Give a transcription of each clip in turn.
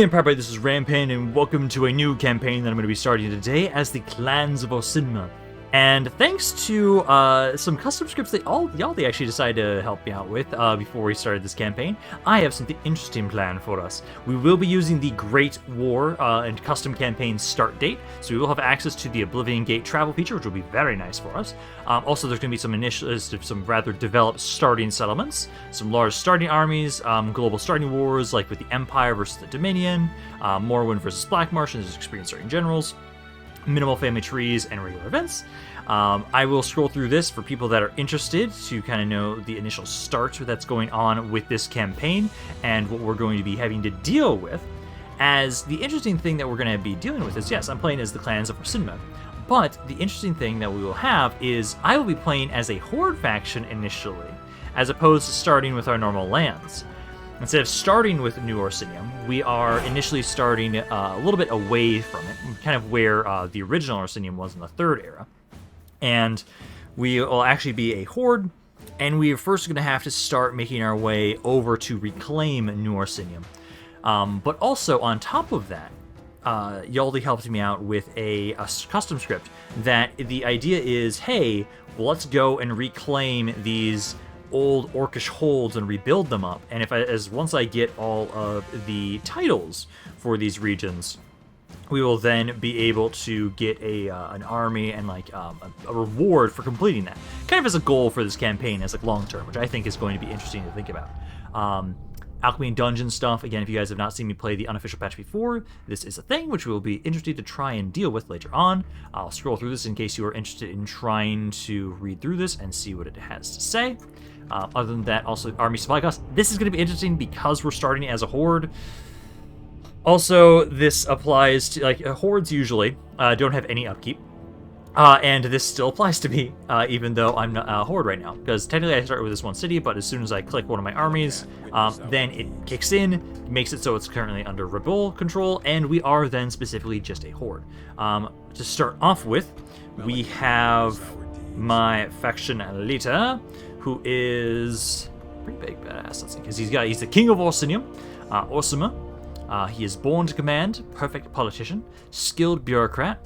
the Empire Bite, this is Rampaned, and welcome to a new campaign that I'm going to be starting today as the Clans of Orsinium. And thanks to some custom scripts that y'all actually decided to help me out with before we started this campaign, I have something interesting planned for us. We will be using the Great War and custom campaign start date, so we will have access to the Oblivion Gate travel feature, which will be very nice for us. Also, there's going to be some rather developed starting settlements, some large starting armies, global starting wars like with the Empire versus the Dominion, Morrowind versus Black Marsh, and there's experienced starting generals, minimal family trees, and regular events. I will scroll through this for people that are interested to kind of know the initial start that's going on with this campaign and what we're going to be having to deal with. As the interesting thing that we're going to be dealing with is, yes, I'm playing as the Clans of Orsinium, but the interesting thing that we will have is I will be playing as a Horde faction initially, as opposed to starting with our normal lands. Instead of starting with New Orsinium, we are initially starting a little bit away from it, kind of where the original Orsinium was in the Third Era. And we will actually be a Horde, and we are first going to have to start making our way over to reclaim New Orsinium. But also, on top of that, Yaldi helped me out with a custom script that the idea is, hey, well, let's go and reclaim these old Orcish holds and rebuild them up. And once I get all of the titles for these regions, we will then be able to get an army and a reward for completing that. Kind of as a goal for this campaign as long term, which I think is going to be interesting to think about. Alchemy and dungeon stuff, again, if you guys have not seen me play the unofficial patch before, this is a thing which we'll be interested to try and deal with later on. I'll scroll through this in case you are interested in trying to read through this and see what it has to say. Other than that, also army supply costs. This is going to be interesting because we're starting as a Horde. Also, this applies to, Hordes usually don't have any upkeep. And this still applies to me, even though I'm not a Horde right now. Because technically I start with this one city, but as soon as I click one of my armies, then it kicks in, makes it so it's currently under rebel control, and we are then specifically just a Horde. To start off with, we have my faction leader, who is pretty big badass, let's see, because he's the King of Orsinium, Orsima. He is born to command, perfect politician, skilled bureaucrat,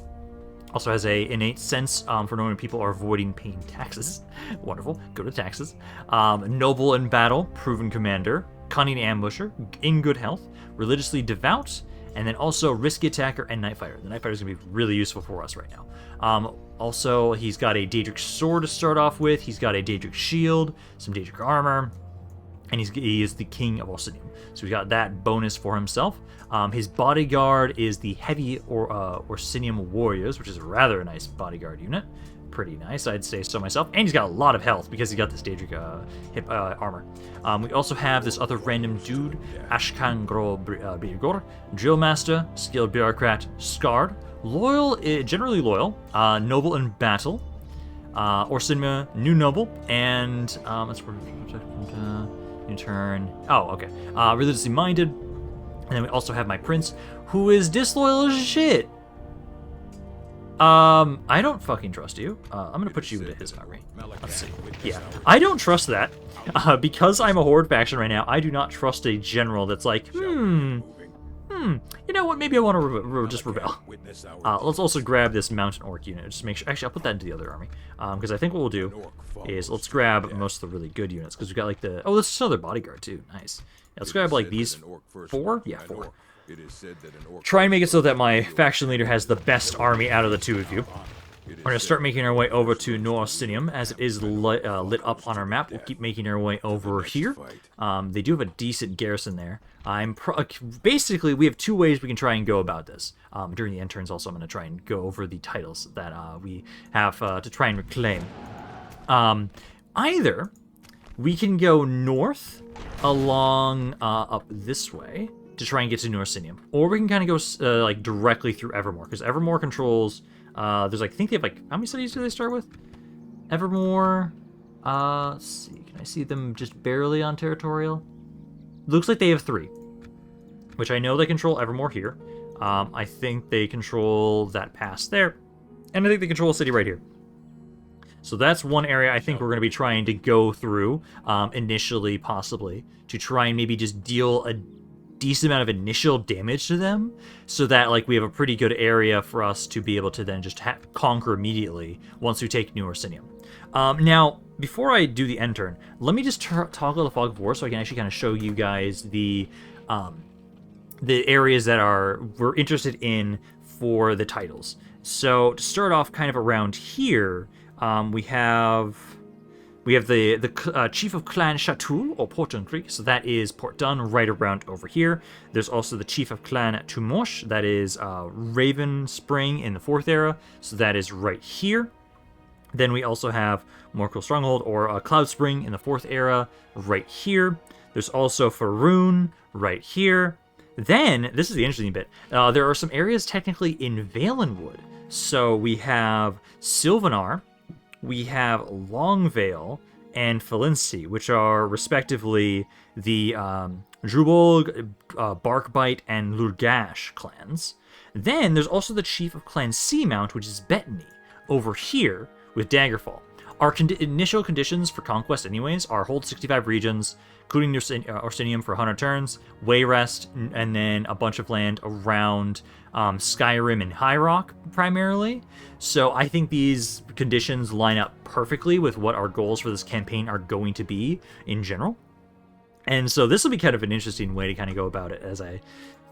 also has a innate sense for knowing when people are avoiding paying taxes. Wonderful, go to taxes. Noble in battle, proven commander, cunning ambusher, in good health, religiously devout, and then also risky attacker and night fighter. The night fighter is going to be really useful for us right now. Also, he's got a Daedric sword to start off with. He's got a Daedric shield, some Daedric armor, and he is the King of Orsinium. So we got that bonus for himself. His bodyguard is the heavy Orsinium warriors, which is a rather nice bodyguard unit. Pretty nice, I'd say so myself. And he's got a lot of health because he got this Daedric hip armor. We also have this other random dude, Ashkan Birgor, drill master, skilled bureaucrat, scarred, loyal, generally loyal, noble in battle, Orsinium, new noble, and let's new turn. Oh, okay. Religiously minded. And then we also have my prince, who is disloyal as shit. I don't fucking trust you. I'm gonna put you into his army. Let's see. Yeah, I don't trust that. Because I'm a Horde faction right now, I do not trust a general that's like, you know what, maybe I want to just rebel. Let's also grab this mountain orc unit, just to make sure. Actually, I'll put that into the other army. Because I think what we'll do is let's grab most of the really good units, because we've got oh, this is another bodyguard too, nice. Yeah, let's grab these 4? Yeah, 4. Try and make it so that my faction leader has the best army out of the two of you. We're going to start making our way over to New Orsinium, as it is lit up on our map. We'll keep making our way over here. They do have a decent garrison there. Basically, we have 2 ways we can try and go about this. During the end turns, also, I'm going to try and go over the titles that we have to try and reclaim. Either we can go north along up this way to try and get to New Orsinium, or we can kind of go directly through Evermore, because Evermore controls. There's I think they have how many cities do they start with? Evermore. Let's see. Can I see them just barely on territorial? Looks like they have 3, which I know they control Evermore here. I think they control that pass there, and I think they control a city right here. So that's one area I think we're going to be trying to go through initially, possibly, to try and maybe just deal a decent amount of initial damage to them, so that like we have a pretty good area for us to be able to then just conquer immediately once we take New Orsinium. Now, before I do the end turn, let me just toggle the Fog of War so I can actually kind of show you guys the areas that we're interested in for the titles. So to start off kind of around here, we have the Chief of Clan Chatul, or Porton Creek, so that is Port Dun right around over here. There's also the Chief of Clan Tumosh, that is Raven Spring in the 4th era, so that is right here. Then we also have Morkel Stronghold, or Cloud Spring in the 4th era, right here. There's also Faroon, right here. Then, this is the interesting bit, there are some areas technically in Valenwood. So we have Sylvanar, we have Longvale, and Felinci, which are respectively the Drubol, Barkbite, and Lurgash clans. Then there's also the Chief of Clan Seamount, which is Bettany, over here with Daggerfall. Our initial conditions for conquest anyways are hold 65 regions, including Orsinium for 100 turns, Wayrest, and then a bunch of land around Skyrim and High Rock primarily. So I think these conditions line up perfectly with what our goals for this campaign are going to be in general. And so this will be kind of an interesting way to kind of go about it, as I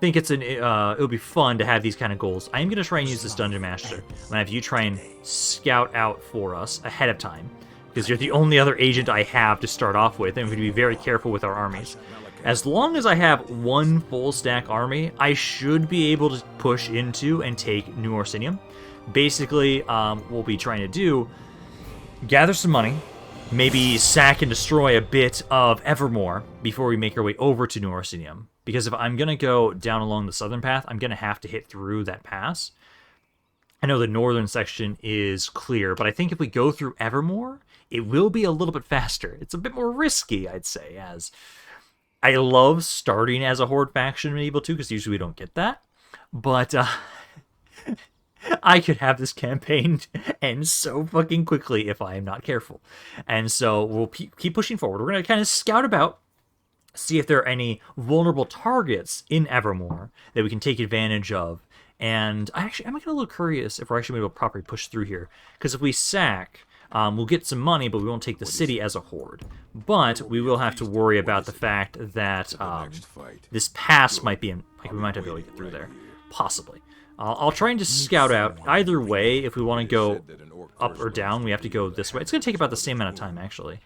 think it'll be fun to have these kind of goals. I am going to try and use this Dungeon Master. I'm going to have you try and scout out for us ahead of time, because you're the only other agent I have to start off with, and I'm going to be very careful with our armies. As long as I have one full stack army, I should be able to push into and take New Orsinium. Basically, what we'll be trying to do, gather some money, maybe sack and destroy a bit of Evermore before we make our way over to New Orsinium. Because if I'm going to go down along the southern path, I'm going to have to hit through that pass. I know the northern section is clear, but I think if we go through Evermore, it will be a little bit faster. It's a bit more risky, I'd say, as I love starting as a Horde faction in Medieval 2, because usually we don't get that. But I could have this campaign end so fucking quickly if I am not careful. And so we'll keep pushing forward. We're going to kind of scout about, see if there are any vulnerable targets in Evermore that we can take advantage of. And I'm getting a little curious if we're actually able to properly push through here. Because if we sack, we'll get some money, but we won't take the city as a horde. But we will have to worry about the fact that this pass might be, we might have to be able to get through there. Possibly. I'll try and just scout out. Either way, if we want to go up or down, we have to go this way. It's going to take about the same amount of time, actually.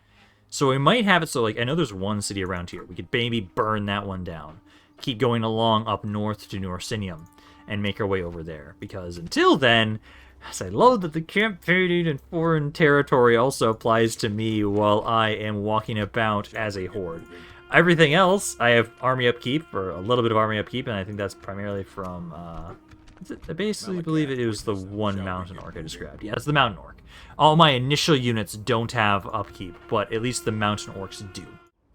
So we might have it so, like, I know there's one city around here. We could maybe burn that one down. Keep going along up north to New Orsinium and make our way over there. Because until then, as I love that the campaigning in foreign territory also applies to me while I am walking about as a horde. Everything else, I have army upkeep, or a little bit of army upkeep, and I think that's primarily from, I basically believe it was the one mountain orc I described. Yeah, it's the mountain orc. All my initial units don't have upkeep, but at least the mountain orcs do.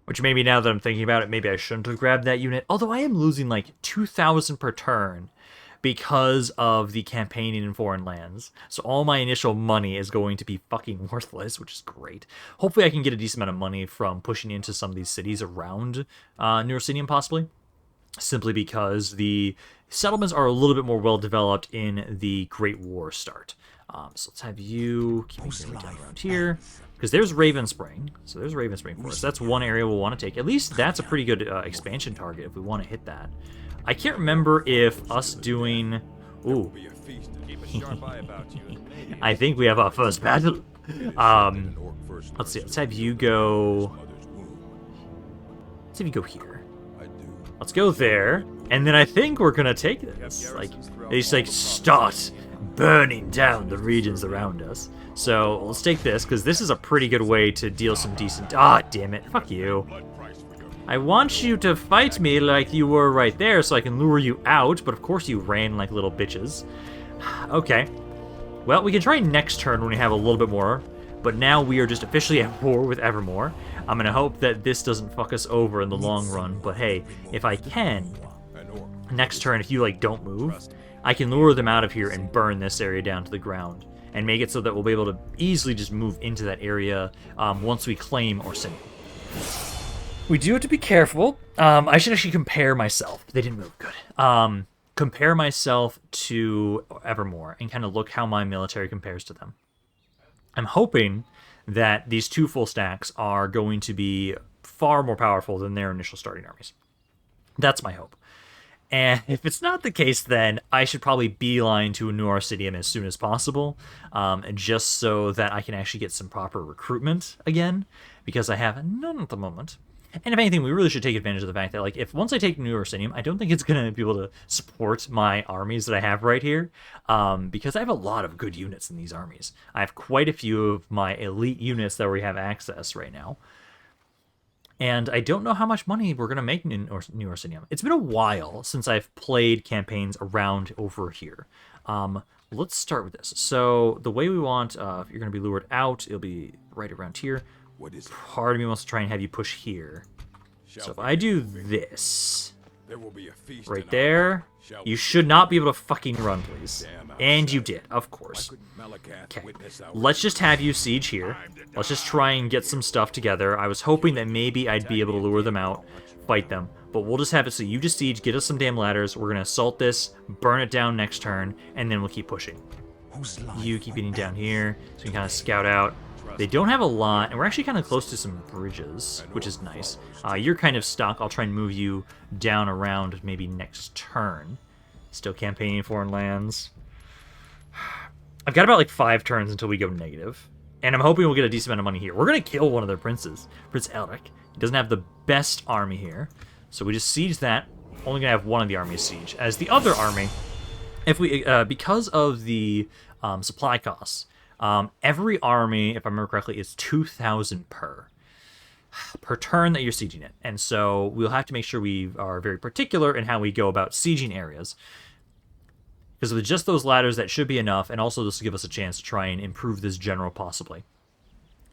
Which maybe now that I'm thinking about it, maybe I shouldn't have grabbed that unit. Although I am losing like 2,000 per turn because of the campaigning in foreign lands. So all my initial money is going to be fucking worthless, which is great. Hopefully I can get a decent amount of money from pushing into some of these cities around New Orsinium, possibly. Simply because the settlements are a little bit more well-developed in the Great War start. So let's have you keep making your way down around here. Because there's Raven Spring. So there's Raven Spring for us. That's one area we'll want to take. At least that's a pretty good expansion target if we want to hit that. I can't remember if us doing... Ooh. I think we have our first battle. Let's see. Let's have you go... Let's have you go here. Let's go there. And then I think we're going to take this. Like, it's like, start burning down the regions around us. So let's take this, because this is a pretty good way to deal some decent... Ah, damn it. Fuck you. I want you to fight me like you were right there so I can lure you out, but of course you ran like little bitches. Okay. Well, we can try next turn when we have a little bit more, but now we are just officially at war with Evermore. I'm going to hope that this doesn't fuck us over in the long run, but hey, if I can, next turn, if you like don't move, I can lure them out of here and burn this area down to the ground, and make it so that we'll be able to easily just move into that area once we claim Orsinium. We do have to be careful. I should actually compare myself. They didn't move good. Compare myself to Evermore and kind of look how my military compares to them. I'm hoping that these two full stacks are going to be far more powerful than their initial starting armies. That's my hope. And if it's not the case, then I should probably beeline to a New Orsinium as soon as possible, just so that I can actually get some proper recruitment again, because I have none at the moment. And if anything, we really should take advantage of the fact that, like, if once I take New Orsinium, I don't think it's going to be able to support my armies that I have right here, because I have a lot of good units in these armies. I have quite a few of my elite units that we have access right now. And I don't know how much money we're going to make in New Orsinium. It's been a while since I've played campaigns around over here. Let's start with this. So the way we want, if you're going to be lured out, it'll be right around here. Part of me wants to try and have you push here. So if I do this, right there, you should not be able to fucking run, please. And you did, of course. Okay, let's just have you siege here. Let's just try and get some stuff together. I was hoping that maybe I'd be able to lure them out, fight them. But we'll just have it so you just siege, get us some damn ladders. We're going to assault this, burn it down next turn, and then we'll keep pushing. You keep getting down here, so we can kind of scout out. They don't have a lot, and we're actually kind of close to some bridges, which is nice. You're kind of stuck. I'll try and move you down around maybe next turn. Still campaigning foreign lands. I've got about like 5 turns until we go negative, and I'm hoping we'll get a decent amount of money here. We're going to kill one of their princes, Prince Elric. He doesn't have the best army here, so we just siege that. Only going to have one of the armies siege. As the other army, if we because of the supply costs, every army, if I remember correctly, is 2,000 per turn that you're sieging it. And so we'll have to make sure we are very particular in how we go about sieging areas. Because with just those ladders, that should be enough, and also this will give us a chance to try and improve this general possibly,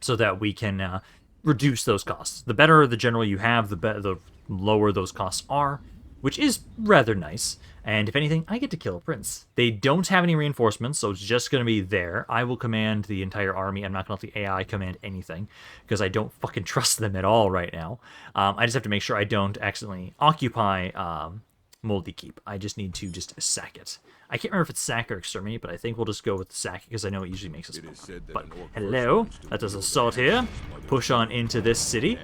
so that we can reduce those costs. The better the general you have, the lower those costs are, which is rather nice. And if anything, I get to kill a prince. They don't have any reinforcements, so it's just going to be there. I will command the entire army. I'm not going to let the AI command anything, because I don't fucking trust them at all right now. I just have to make sure I don't accidentally occupy Moldy Keep. I just need to just sack it. I can't remember if it's sack or exterminate, but I think we'll just go with sack, because I know it usually makes us more. But hello, let us assault here. Push on into this city.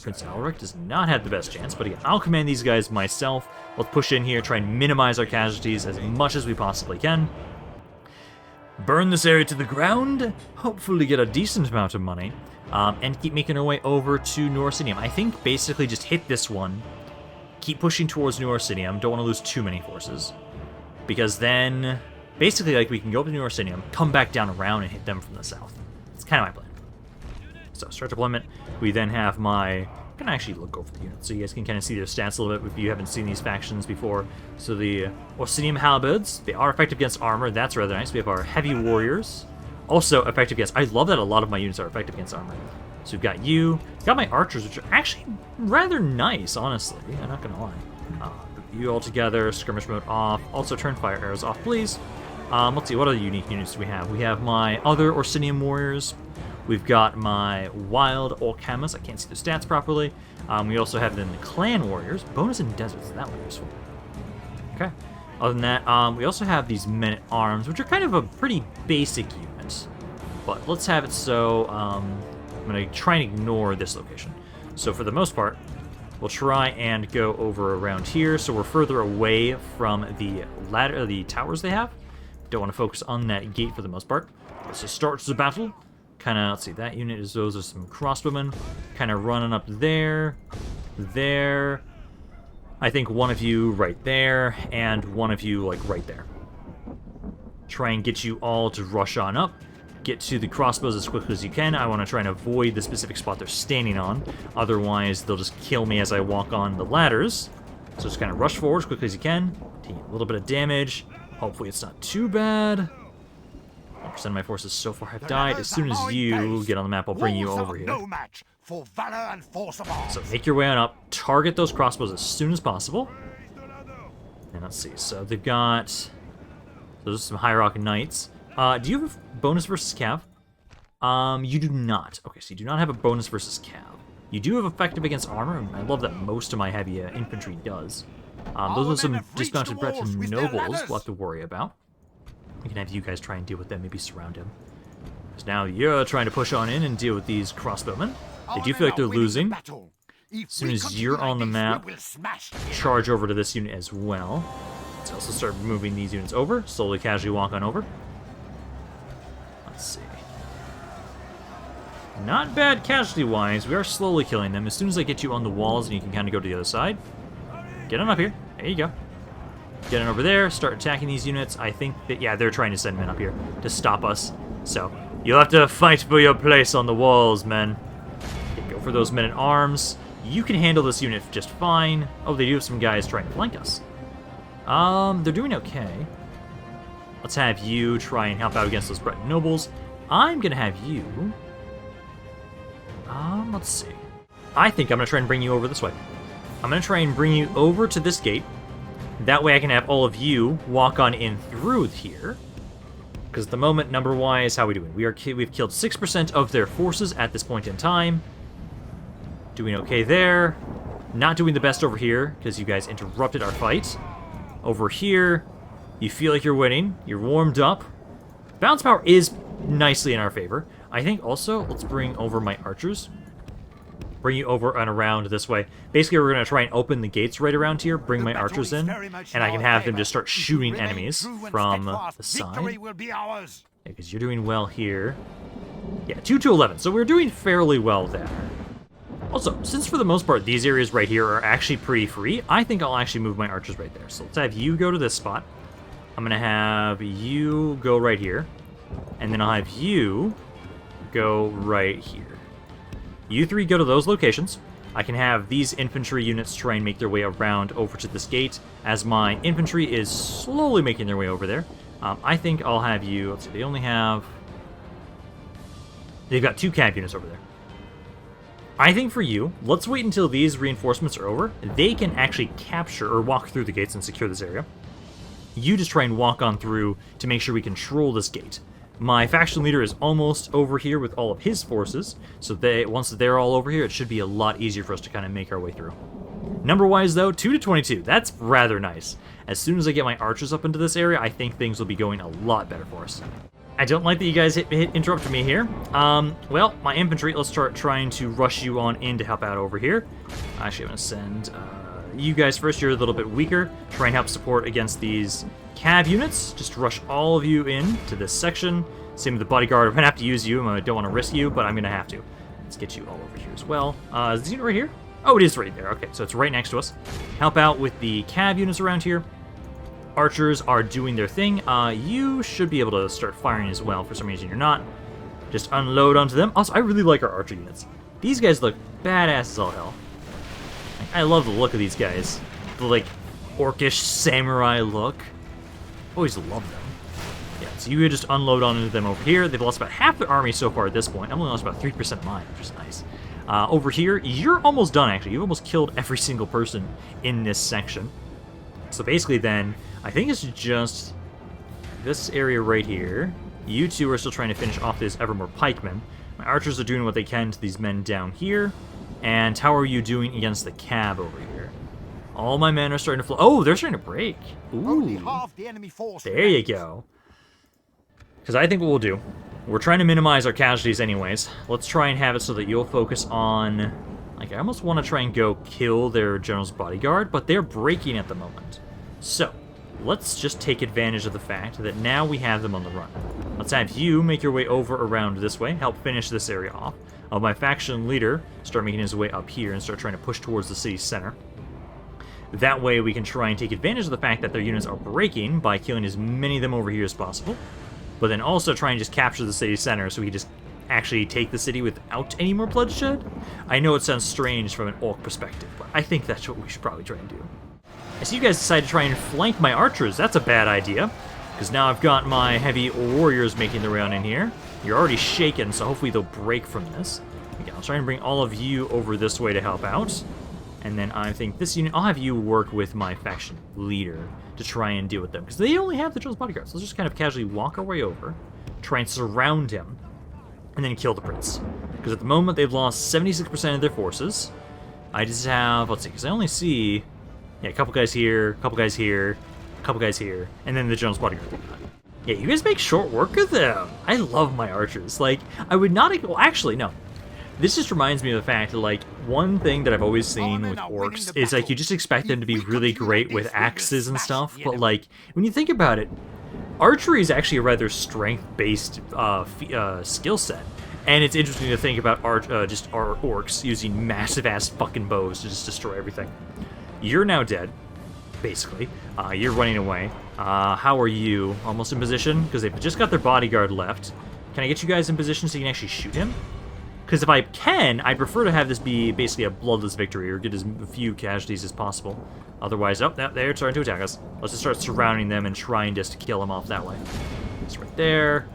Prince Elric does not have the best chance, but again, I'll command these guys myself. Let's push in here, try and minimize our casualties as much as we possibly can. Burn this area to the ground, hopefully get a decent amount of money, and keep making our way over to New Orsinium. I think basically just hit this one, keep pushing towards New Orsinium, don't want to lose too many forces, because then basically like we can go up to New Orsinium, come back down around and hit them from the south. It's kind of my plan. So start deployment. We then have I'm gonna actually look over the units so you guys can kind of see their stats a little bit if you haven't seen these factions before. So the Orsinium Halberds, they are effective against armor. That's rather nice. We have our heavy warriors, also effective against. I love that a lot of my units are effective against armor. So we've got you. Got my archers, which are actually rather nice, honestly. I'm not gonna lie. You all together, skirmish mode off. Also turn fire arrows off, please. Let's see, what other unique units do we have? We have my other Orsinium warriors. We've got my wild Orcamas. I can't see the stats properly. We also have then the clan warriors. Bonus in deserts. That one useful. Okay. Other than that, we also have these men at arms, which are kind of a pretty basic unit. But let's have it so I'm going to try and ignore this location. So for the most part, we'll try and go over around here, so we're further away from the ladder, the towers they have. Don't want to focus on that gate for the most part. Let's just start the battle. Kind of, let's see, that unit is, those are some crossbowmen. Kind of running up there, there. I think one of you right there, and one of you, like, right there. Try and get you all to rush on up. Get to the crossbows as quickly as you can. I want to try and avoid the specific spot they're standing on. Otherwise, they'll just kill me as I walk on the ladders. So just kind of rush forward as quickly as you can. Take a little bit of damage. Hopefully it's not too bad. 1% of my forces so far have died. As soon as you get on the map, I'll bring you over here. No match for valor and force of arms. So make your way on up. Target those crossbows as soon as possible. And let's see. So they've got... Those are some High Rock Knights. Do you have a bonus versus Cav? You do not. Okay, so you do not have a bonus versus Cav. You do have effective against armor, and I love that most of my heavy infantry does. Those are some dismounted Breton nobles we'll have to worry about. We can have you guys try and deal with them, maybe surround him. Because now you're trying to push on in and deal with these crossbowmen. They do feel like they're losing. As soon as you're on the map, charge over to this unit as well. Let's also start moving these units over. Slowly, casually walk on over. Let's see. Not bad casualty-wise. We are slowly killing them. As soon as I get you on the walls and you can kind of go to the other side. Get on up here. There you go. Get on over there. Start attacking these units. I think that, yeah, they're trying to send men up here to stop us. So, you'll have to fight for your place on the walls, men. Okay, go for those men-at-arms. You can handle this unit just fine. Oh, they do have some guys trying to flank us. They're doing okay. Let's have you try and help out against those Breton nobles. I'm gonna have you... let's see. I think I'm gonna try and bring you over this way. I'm gonna try and bring you over to this gate. That way I can have all of you walk on in through here. Because at the moment, number-wise, how are we doing? We've killed 6% of their forces at this point in time. Doing okay there. Not doing the best over here, because you guys interrupted our fight. Over here, you feel like you're winning. You're warmed up. Bounce power is nicely in our favor. I think also, let's bring over my archers. Bring you over and around this way. Basically, we're going to try and open the gates right around here, bring my archers in, and I can have them just start shooting enemies from the side. Because you're doing well here. Yeah, 2 to 11, so we're doing fairly well there. Also, since for the most part these areas right here are actually pretty free, I think I'll actually move my archers right there. So let's have you go to this spot. I'm going to have you go right here. And then I'll have you go right here. You three go to those locations. I can have these infantry units try and make their way around over to this gate as my infantry is slowly making their way over there. I think I'll have you... Let's see, they only have... They've got 2 cav units over there. I think for you, let's wait until these reinforcements are over. They can actually capture or walk through the gates and secure this area. You just try and walk on through to make sure we control this gate. My faction leader is almost over here with all of his forces, so once they're all over here, it should be a lot easier for us to kind of make our way through. Number-wise, though, 2 to 22. That's rather nice. As soon as I get my archers up into this area, I think things will be going a lot better for us. I don't like that you guys interrupted me here. Well, my infantry, let's start trying to rush you on in to help out over here. Actually, I'm going to send you guys first. You're a little bit weaker. Try and help support against these cav units. Just rush all of you in to this section. Same with the bodyguard. I'm going to have to use you. I don't want to risk you, but I'm going to have to. Let's get you all over here as well. Is this unit right here? Oh, it is right there. Okay, so it's right next to us. Help out with the cav units around here. Archers are doing their thing. You should be able to start firing as well. For some reason, you're not. Just unload onto them. Also, I really like our archer units. These guys look badass as all hell. I love the look of these guys. The, like, orcish samurai look. Always love them. Yeah, so you just unload onto them over here. They've lost about half their army so far at this point. I've only lost about 3% of mine, which is nice. Over here, you're almost done, actually. You've almost killed every single person in this section. So basically then, I think it's just this area right here. You two are still trying to finish off this Evermore pikemen. My archers are doing what they can to these men down here. And how are you doing against the cab over here? All my men are starting to flow. Oh, they're starting to break. Ooh. Only half the enemy force there you go. Because I think what we'll do, we're trying to minimize our casualties anyways. Let's try and have it so that you'll focus on... Like, I almost want to try and go kill their general's bodyguard, but they're breaking at the moment. So, let's just take advantage of the fact that now we have them on the run. Let's have you make your way over around this way, help finish this area off. My faction leader start making his way up here and start trying to push towards the city center. That way we can try and take advantage of the fact that their units are breaking by killing as many of them over here as possible. But then also try and just capture the city center so we can just actually take the city without any more bloodshed. I know it sounds strange from an orc perspective, but I think that's what we should probably try and do. I see you guys decide to try and flank my archers. That's a bad idea, because now I've got my heavy warriors making their way on in here. You're already shaken, so hopefully they'll break from this. Okay, I'll try and bring all of you over this way to help out. And then I think this unit, I'll have you work with my faction leader to try and deal with them, because they only have the general's bodyguards. So let's just kind of casually walk our way over, try and surround him, and then kill the prince. Because at the moment, they've lost 76% of their forces. I just have, let's see, because I only see, yeah, a couple guys here, a couple guys here, a couple guys here, and then the general's bodyguard. Yeah, you guys make short work of them. I love my archers. Like, I would not, well, actually, no. This just reminds me of the fact that, like, one thing that I've always seen with orcs is, like, you just expect them to be really great with axes and stuff, but, like, when you think about it, archery is actually a rather strength-based skill set. And it's interesting to think about just our orcs using massive-ass fucking bows to just destroy everything. You're now dead, basically. You're running away. How are you? Almost in position? Because they've just got their bodyguard left. Can I get you guys in position so you can actually shoot him? Because if I can, I'd prefer to have this be basically a bloodless victory or get as few casualties as possible. Otherwise, oh, they're starting to attack us. Let's just start surrounding them and trying just to kill them off that way. It's right there.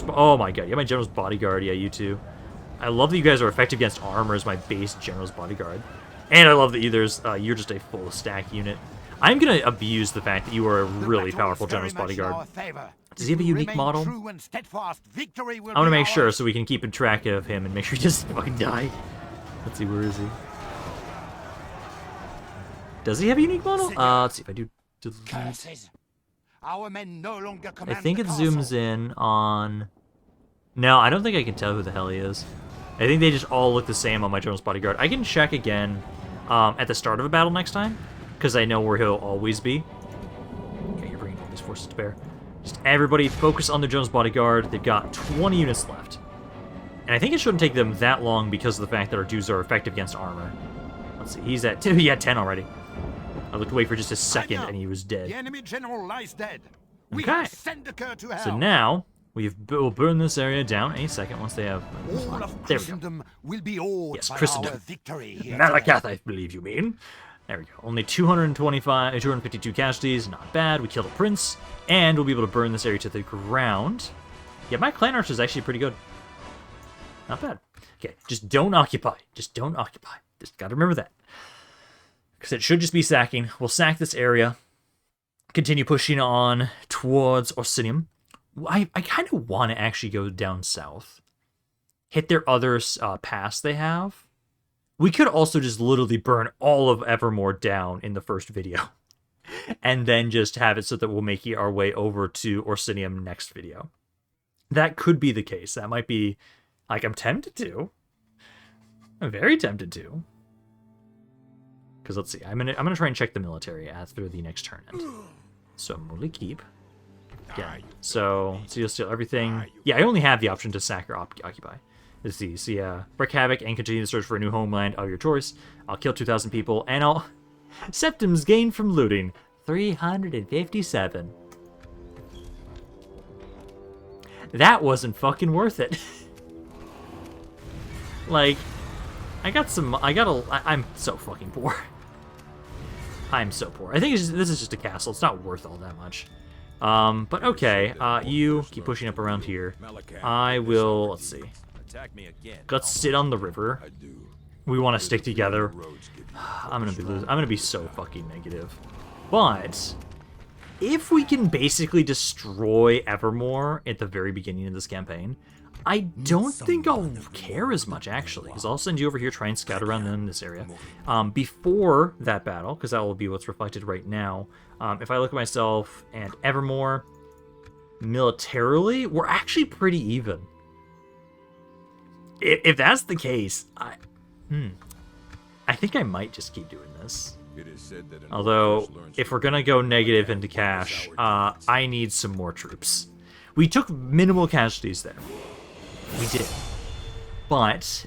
Oh my god, yeah, my general's bodyguard, yeah, you too. I love that you guys are effective against armor as my base general's bodyguard. And I love that you're just a full stack unit. I'm going to abuse the fact that you are a really powerful general's bodyguard. Does he have a unique model? I want to make sure so we can keep track of him and make sure he doesn't fucking die. Let's see, where is he? Does he have a unique model? Let's see if I do. Our men no longer command I think it zooms in on... No, I don't think I can tell who the hell he is. I think they just all look the same on my general's bodyguard. I can check again at the start of a battle next time, because I know where he'll always be. Okay, you're bringing all these forces to bear. Just everybody focus on their general's bodyguard. They've got 20 units left. And I think it shouldn't take them that long because of the fact that our dudes are effective against armor. Let's see, he's at 2. He had 10 already. I looked away for just a second and he was dead. The enemy general lies dead. We Okay. have sent the cur to hell. So now we'll burn this area down any second once they have. All of There we go. Christendom will be awed Yes, by Christendom. our victory here. Malakath, I believe you mean. There we go. Only 252 casualties. Not bad. We killed a prince, and we'll be able to burn this area to the ground. Yeah, my clan archer is actually pretty good. Not bad. Okay, just don't occupy. Just don't occupy. Just gotta remember that. Because it should just be sacking. We'll sack this area. Continue pushing on towards Orsinium. I kind of want to actually go down south. Hit their other pass they have. We could also just literally burn all of Evermore down in the first video. And then just have it so that we'll make our way over to Orsinium next video. That could be the case. That might be... Like, I'm tempted to. I'm very tempted to. Because let's see, I'm gonna try and check the military after the next turn end. So I'm gonna keep. Yeah. So you'll steal everything. Yeah, I only have the option to sack or occupy. Let's see. So yeah, wreak havoc and continue the search for a new homeland of your choice. I'll kill 2,000 people and I'll septims gained from looting 357. That wasn't fucking worth it. Like, I'm so fucking poor. I'm so poor. I think this is just a castle. It's not worth all that much. But okay, you keep pushing up around here. I will, let's see. Let's sit on the river. We want to stick together. I'm gonna be so fucking negative. But if we can basically destroy Evermore at the very beginning of this campaign, I don't think I'll care as much, actually, because I'll send you over here, try and scout around in this area. Before that battle, because that will be what's reflected right now, if I look at myself and Evermore, militarily, we're actually pretty even. If that's the case, I think I might just keep doing this. Although, if we're going to go negative into cash, I need some more troops. We took minimal casualties there. We did. But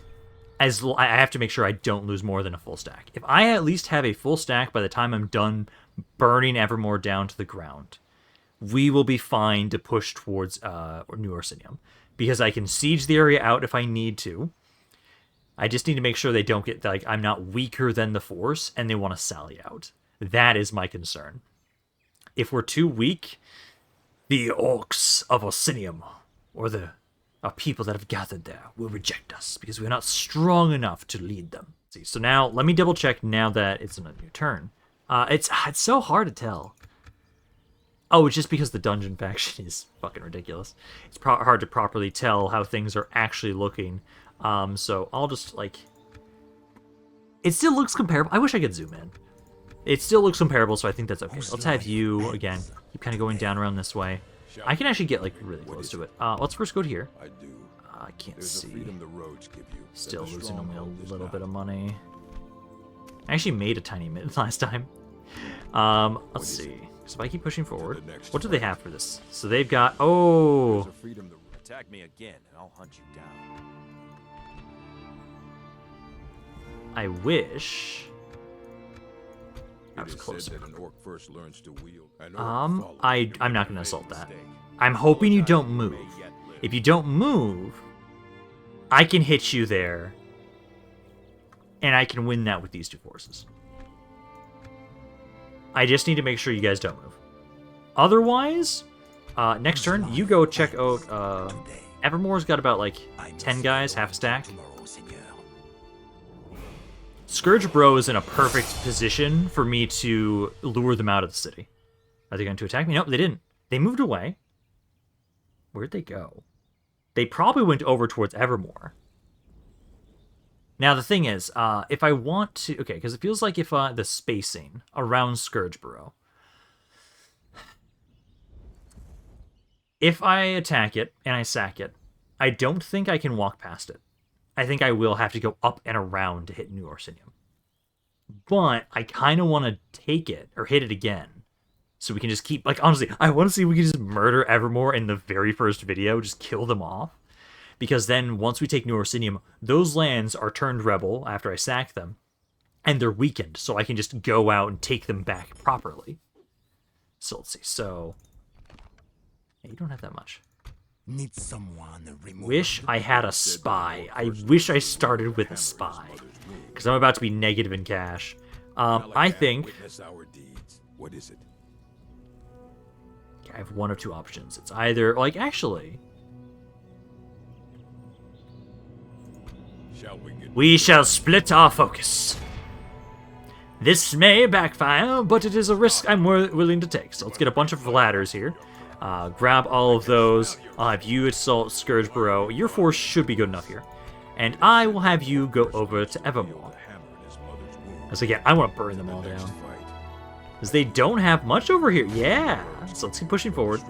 I have to make sure I don't lose more than a full stack. If I at least have a full stack by the time I'm done burning Evermore down to the ground, we will be fine to push towards New Orsinium. Because I can siege the area out if I need to. I just need to make sure they don't get, like, I'm not weaker than the force and they want to sally out. That is my concern. If we're too weak, the orcs of Orsinium, or the people that have gathered there, will reject us because we're not strong enough to lead them. See, so now let me double check now that it's in a new turn. It's so hard to tell. Oh, it's just because the dungeon faction is fucking ridiculous. It's hard to properly tell how things are actually looking So I'll just, like... It still looks comparable. I wish I could zoom in. It still looks comparable, so I think that's okay. Let's have you, again, keep kind of going down around this way. I can actually get, like, really close to it. Let's first go to here. I can't see. Still losing only a little bit of money. I actually made a tiny mid last time. Let's see. So if I keep pushing forward, what do they have for this? So they've got... Oh! Attack me again, and I'll hunt you down. I wish... I was closer. I'm not going to assault that. I'm hoping you don't move. If you don't move, I can hit you there, and I can win that with these two forces. I just need to make sure you guys don't move. Otherwise, next turn, you go check out... Evermore's got about, like, 10 guys, half a stack. Scourge Bro is in a perfect position for me to lure them out of the city. Are they going to attack me? Nope, they didn't. They moved away. Where'd they go? They probably went over towards Evermore. Now, the thing is, if I want to... Okay, because it feels like if the spacing around Scourge Bro... If I attack it and I sack it, I don't think I can walk past it. I think I will have to go up and around to hit New Orsinium. But I kind of want to take it, or hit it again, so we can just keep... Like, honestly, I want to see if we can just murder Evermore in the very first video, just kill them off. Because then, once we take New Orsinium, those lands are turned rebel after I sack them, and they're weakened, so I can just go out and take them back properly. So, let's see, so... Yeah, you don't have that much. Need someone Wish I had a spy. I wish I started with a spy. Because I'm about to be negative in cash. I think... What is it? I have one of two options. It's either... Like, actually... We shall split our focus. This may backfire, but it is a risk I'm willing to take. So let's get a bunch of ladders here. Grab all of those. I'll have you assault Scourge Barrow. Your force should be good enough here. And I will have you go over to Evermore. Because again, I want to burn them all down. Because they don't have much over here. Yeah! So let's keep pushing forward.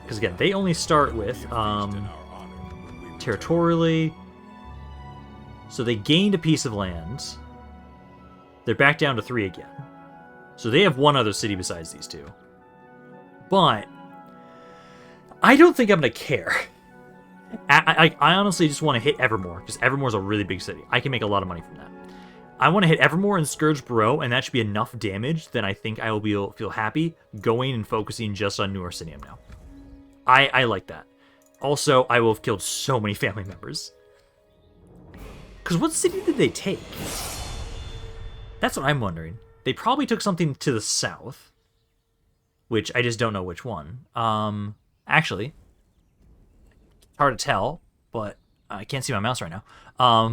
Because again, they only start with territorially. So they gained a piece of land. They're back down to 3 again. So they have one other city besides these two. But I don't think I'm going to care. I honestly just want to hit Evermore, because Evermore's a really big city. I can make a lot of money from that. I want to hit Evermore and Scourge Barrow, and that should be enough damage, then I think I will feel happy going and focusing just on New Orsinium now. I like that. Also, I will have killed so many family members. Because what city did they take? That's what I'm wondering. They probably took something to the south, which I just don't know which one. Actually, hard to tell, but I can't see my mouse right now.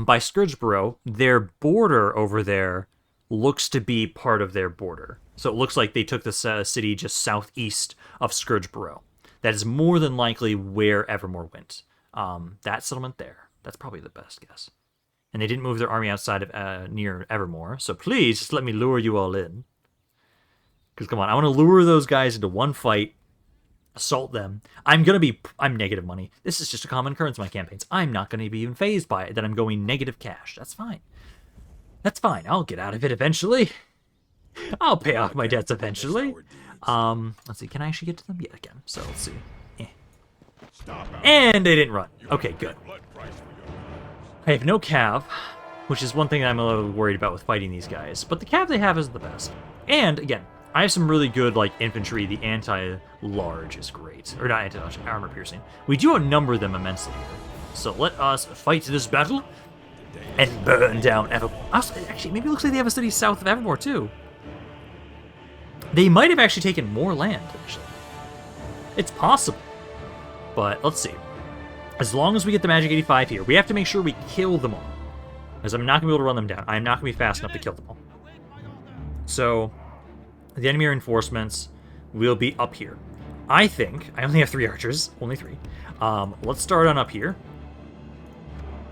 By Scourge Barrow, their border over there looks to be part of their border. So it looks like they took the city just southeast of Scourge Barrow. That is more than likely where Evermore went. That settlement there. That's probably the best guess. And they didn't move their army outside of near Evermore. So please, just let me lure you all in. Because come on, I want to lure those guys into one fight. Assault them. I'm negative money. This is just a common occurrence in my campaigns. I'm not going to be even phased by it that I'm going negative cash. That's fine. That's fine. I'll get out of it eventually. I'll pay off my debts eventually. Let's see. Can I actually get to them? Yeah, again. So let's see. And they didn't run. Okay, good. I have no cav, which is one thing I'm a little worried about with fighting these guys. But the cav they have isn't the best. And again, I have some really good, like, infantry. The anti-large is great. Or not anti-large, armor-piercing. We do outnumber them immensely here. So let us fight this battle and burn down Evermore. Actually, maybe it looks like they have a city south of Evermore, too. They might have actually taken more land, actually. It's possible. But let's see. As long as we get the Magic 85 here, we have to make sure we kill them all. Because I'm not going to be able to run them down. I'm not going to be fast enough to kill them all. So the enemy reinforcements will be up here. I think, I only have 3 archers, only 3. Let's start on up here.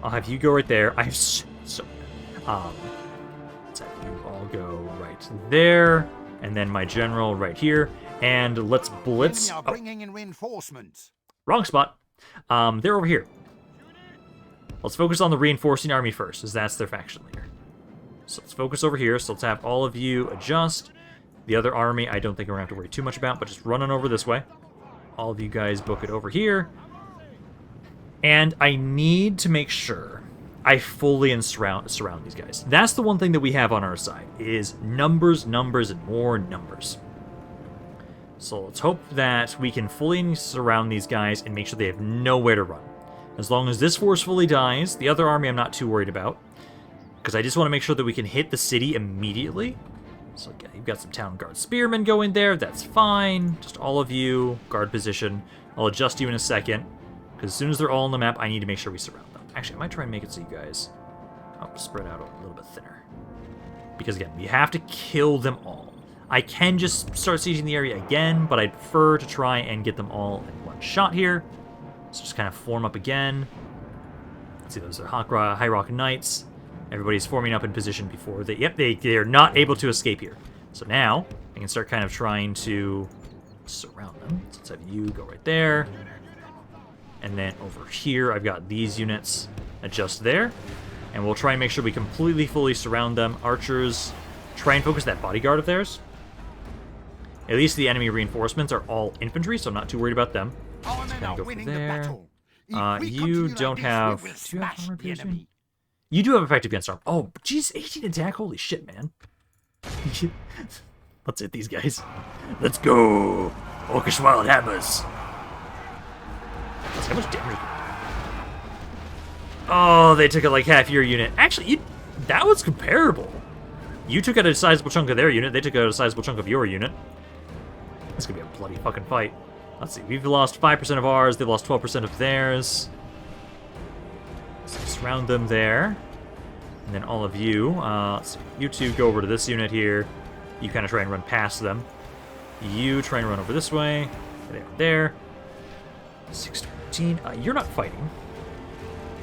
I'll have you go right there. I have so let's have you all go right there, and then my general right here, and let's blitz. Enemy are bringing in reinforcements. Wrong spot. They're over here. Let's focus on the reinforcing army first, as that's their faction leader. So let's focus over here. So let's have all of you adjust. The other army, I don't think we're going to have to worry too much about, but just running over this way. All of you guys book it over here. And I need to make sure I fully surround these guys. That's the one thing that we have on our side, is numbers, numbers, and more numbers. So let's hope that we can fully surround these guys and make sure they have nowhere to run. As long as this force fully dies, the other army I'm not too worried about, because I just want to make sure that we can hit the city immediately. So yeah, you've got some town guard spearmen going there, that's fine. Just all of you, guard position. I'll adjust you in a second, because as soon as they're all on the map, I need to make sure we surround them. Actually, I might try and make it so you guys spread out a little bit thinner. Because again, we have to kill them all. I can just start sieging the area again, but I'd prefer to try and get them all in one shot here. So just kind of form up again. Let's see, those are High Rock Knights. Everybody's forming up in position before they... Yep, they are not able to escape here. So now, I can start kind of trying to surround them. So let's have you go right there. And then over here, I've got these units adjust there. And we'll try and make sure we completely, fully surround them. Archers, try and focus that bodyguard of theirs. At least the enemy reinforcements are all infantry, so I'm not too worried about them. Our men are Go winning for the there. battle. If we You continue don't like this, have... we will Do you have smash armor the piercing? enemy. You do have effective against arm. Oh, geez, 18 attack? Holy shit, man. Let's hit these guys. Let's go! Orcish Wild Hammers! How much damage? Oh, they took it like half your unit. Actually, that was comparable. You took out a sizable chunk of their unit, they took out a sizable chunk of your unit. It's gonna be a bloody fucking fight. Let's see, we've lost 5% of ours, they've lost 12% of theirs. So surround them there. And then all of you, let's see, you two go over to this unit here. You kind of try and run past them. You try and run over this way. There. 16. You're not fighting.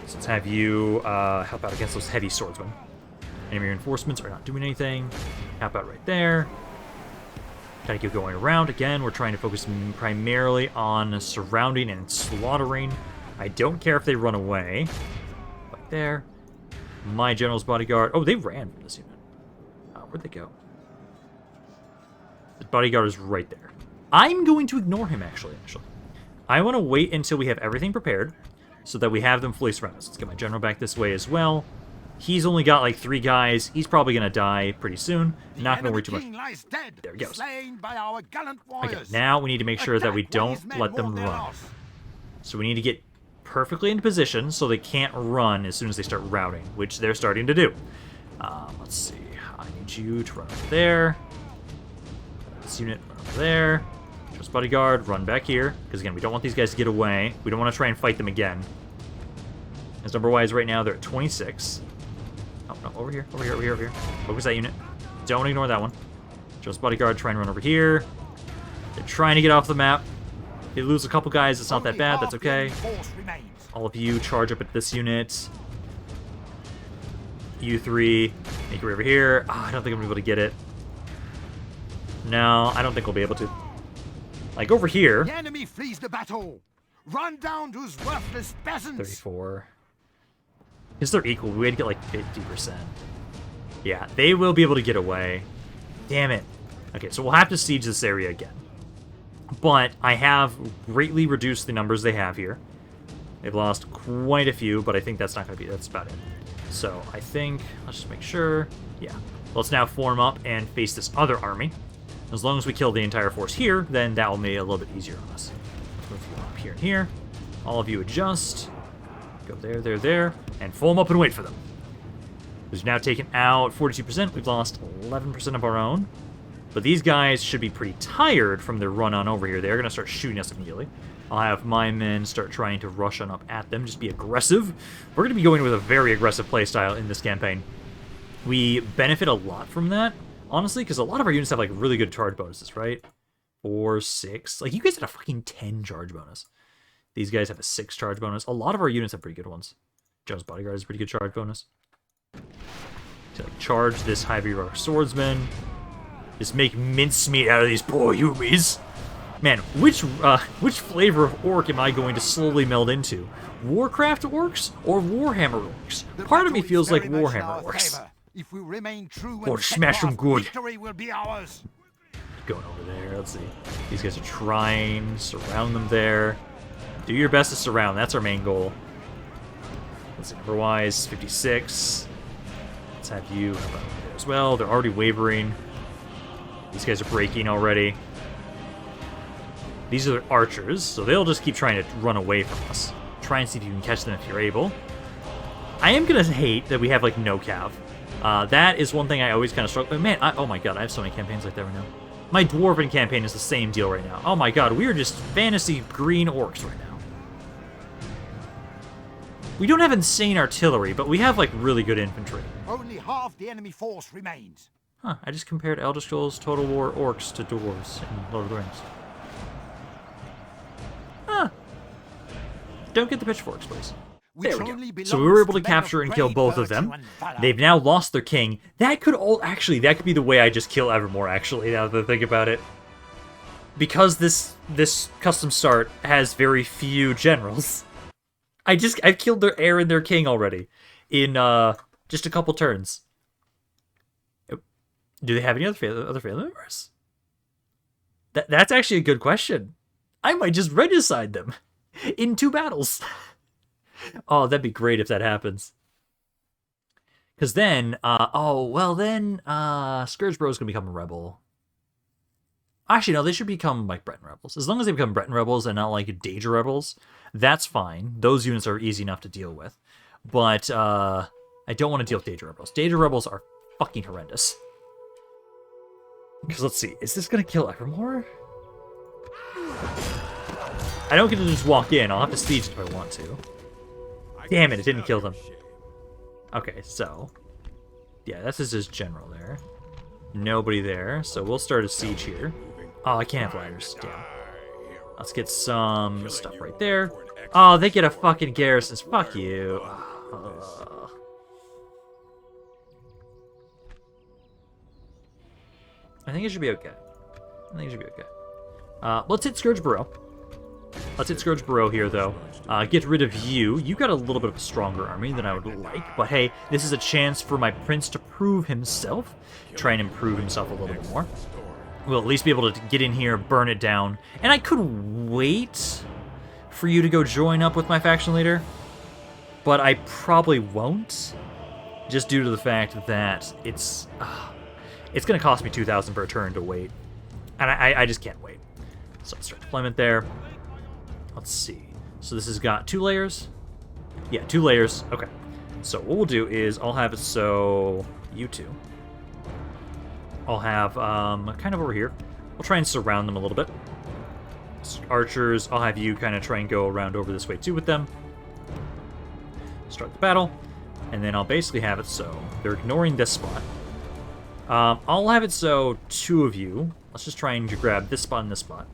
So let's have you help out against those heavy swordsmen. Enemy reinforcements are not doing anything. Help out right there. Kind of keep going around. Again, we're trying to focus primarily on surrounding and slaughtering. I don't care if they run away. Right there. My general's bodyguard. Oh, they ran from this unit. Where'd they go? The bodyguard is right there. I'm going to ignore him, actually. I want to wait until we have everything prepared so that we have them fully surrounded. So let's get my general back this way as well. He's only got like 3 guys. He's probably going to die pretty soon. Not going to worry too much. There he goes. Okay, now we need to make sure that we don't let them run. So we need to get perfectly into position so they can't run as soon as they start routing, which they're starting to do. Let's see. I need you to run over there. This unit, run over there. Just bodyguard, run back here. Because again, we don't want these guys to get away. We don't want to try and fight them again. As number-wise right now, they're at 26. Oh, no, over here. Focus that unit. Don't ignore that one. Just bodyguard, try and run over here. They're trying to get off the map. They lose a couple guys, it's not that bad, that's okay. All of you charge up at this unit. You 3, make your way over here. I don't think I'm going to be able to get it. No, I don't think we'll be able to. Like over here. The enemy flees the battle. Run down those worthless peasants. 34. Because they're equal, we had to get like 50%. Yeah, they will be able to get away. Damn it. Okay, so we'll have to siege this area again. But I have greatly reduced the numbers they have here. They've lost quite a few, but I think that's not going to be, that's about it. So I think, let's just make sure. Yeah. Let's now form up and face this other army. As long as we kill the entire force here, then that will make it a little bit easier on us. Move you up here and here. All of you adjust. Go there, and form up and wait for them. We've now taken out 42%. We've lost 11% of our own. But these guys should be pretty tired from their run on over here. They're going to start shooting us immediately. I'll have my men start trying to rush on up at them. Just be aggressive. We're going to be going with a very aggressive playstyle in this campaign. We benefit a lot from that, honestly, because a lot of our units have like really good charge bonuses, right? 4, 6. Like, you guys had a fucking 10 charge bonus. These guys have a 6 charge bonus. A lot of our units have pretty good ones. Jones Bodyguard is a pretty good charge bonus. So, like, charge this heavy rock swordsman. Just make mincemeat out of these poor humies. Man, which flavor of orc am I going to slowly meld into? Warcraft orcs or Warhammer orcs? Part of me feels like Warhammer orcs. If we remain true Or smash them good. victory will be ours. Going over there, let's see. These guys are trying, surround them there. Do your best to surround, that's our main goal. Let's see, number-wise, 56. Let's have you help out there as well. They're already wavering. These guys are breaking already. These are archers, so they'll just keep trying to run away from us. Try and see if you can catch them if you're able. I am gonna hate that we have, like, no cav. That is one thing I always kind of struggle with. Man, oh my god, I have so many campaigns like that right now. My Dwarven campaign is the same deal right now. Oh my god, we are just fantasy green orcs right now. We don't have insane artillery, but we have, like, really good infantry. Only half the enemy force remains. Huh, I just compared Elder Scrolls Total War orcs to dwarves in Lord of the Rings. Huh. Don't get the pitchforks, please. There we go. So we were able to capture and kill both of them. They've now lost their king. That could that could be the way I just kill Evermore, actually, now that I think about it. Because this custom start has very few generals. I've killed their heir and their king already in just a couple turns. Do they have any other family members? That's actually a good question. I might just regicide them in 2 battles. Oh, that'd be great if that happens. Because then, Scourge Bro is going to become a rebel. Actually, no, they should become, like, Breton rebels. As long as they become Breton rebels and not, like, Daedra rebels, that's fine. Those units are easy enough to deal with. But, I don't want to deal with Daedra rebels. Daedra rebels are fucking horrendous. Because, let's see, is this going to kill Evermore? I don't get to just walk in. I'll have to siege if I want to. Damn it didn't kill them. Okay, so... yeah, that's his general there. Nobody there, so we'll start a siege here. Oh, I can't have ladders. Damn. Let's get some stuff right there. Oh, they get a fucking garrisons. Fuck you. I think it should be okay. Let's hit Scourge Barrow. Let's hit Scourge Barrow here, though. Get rid of you. You got a little bit of a stronger army than I would like, but hey, this is a chance for my prince to prove himself. Try and improve himself a little bit more. We'll at least be able to get in here, burn it down. And I could wait for you to go join up with my faction leader, but I probably won't, just due to the fact that it's going to cost me 2,000 per turn to wait, and I just can't wait. So let's start deployment there. Let's see. So this has got 2 layers. Yeah, 2 layers. Okay. So what we'll do is I'll have it so you 2. I'll have kind of over here. We'll try and surround them a little bit. Archers, I'll have you kind of try and go around over this way too with them. Start the battle. And then I'll basically have it so they're ignoring this spot. I'll have it so 2 of you. Let's just try and grab this spot and this spot.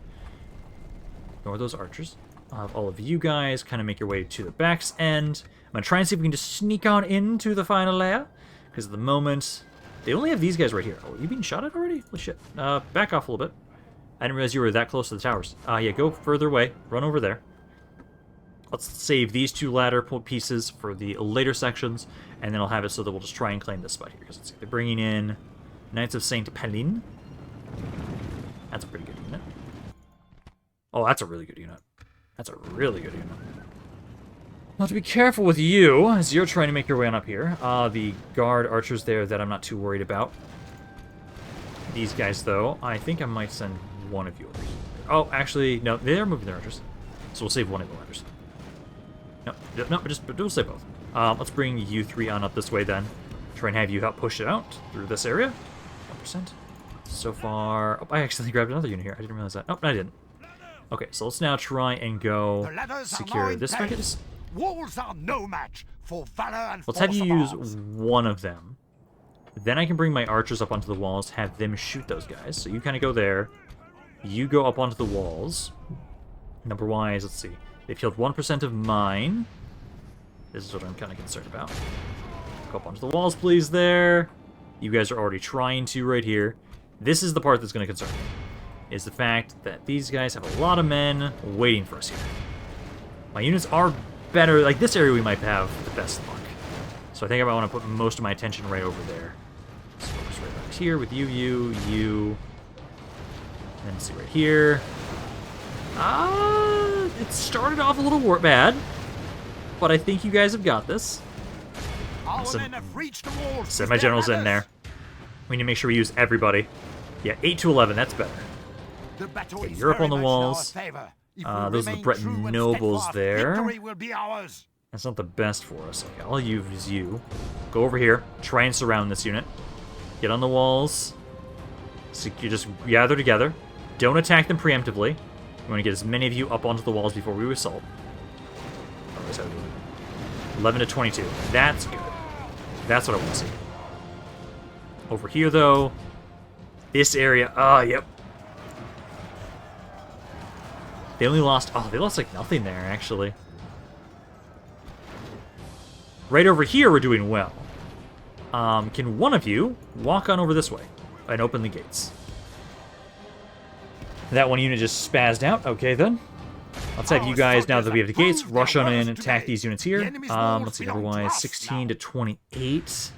Ignore those archers. I'll have all of you guys kind of make your way to the back's end. I'm going to try and see if we can just sneak on into the final layer. Because at the moment, they only have these guys right here. Oh, are you being shot at already? Holy shit. Back off a little bit. I didn't realize you were that close to the towers. Yeah, go further away. Run over there. Let's save these 2 ladder pieces for the later sections. And then I'll have it so that we'll just try and claim this spot here. Because let's see, they're bringing in Knights of Saint Pelin. That's a pretty good unit. Oh, that's a really good unit. That's a really good unit. Now to be careful with you, as you're trying to make your way on up here. The guard archers there that I'm not too worried about. These guys, though, I think I might send one of you over here. Oh, actually, no, they're moving their archers. So we'll save one of the ladders. We'll save both. Let's bring you 3 on up this way then. Try and have you help push it out through this area. 1%. So far... oh, I accidentally grabbed another unit here. I didn't realize that. Oh, I didn't. Okay, so let's now try and go secure this package. Walls are no match for valor and let's have you use one of them. Then I can bring my archers up onto the walls, have them shoot those guys. So you kind of go there. You go up onto the walls. Number-wise, let's see. They've killed 1% of mine. This is what I'm kind of concerned about. Go up onto the walls, please, there. You guys are already trying to right here. This is the part that's going to concern me, is the fact that these guys have a lot of men waiting for us here. My units are better. Like, this area we might have the best luck. So I think I might want to put most of my attention right over there. Let's focus right back here with you. And then see right here. It started off a little bad, but I think you guys have got this. Send my generals in there. We need to make sure we use everybody. Yeah, 8 to 11, that's better. Okay, you're up on the walls. Those are the Breton nobles there. That's not the best for us. Okay, I'll use you. Go over here. Try and surround this unit. Get on the walls. So you just gather together. Don't attack them preemptively. We want to get as many of you up onto the walls before we assault. 11 to 22. That's good. That's what I want to see. Over here, though, this area. Yep. They only lost. They lost like nothing there, actually. Right over here, we're doing well. Can one of you walk on over this way and open the gates? That one unit just spazzed out. Okay, then. Let's have you guys, now that we have the gates, rush on in and attack these units here. Let's see, otherwise 16 to 28.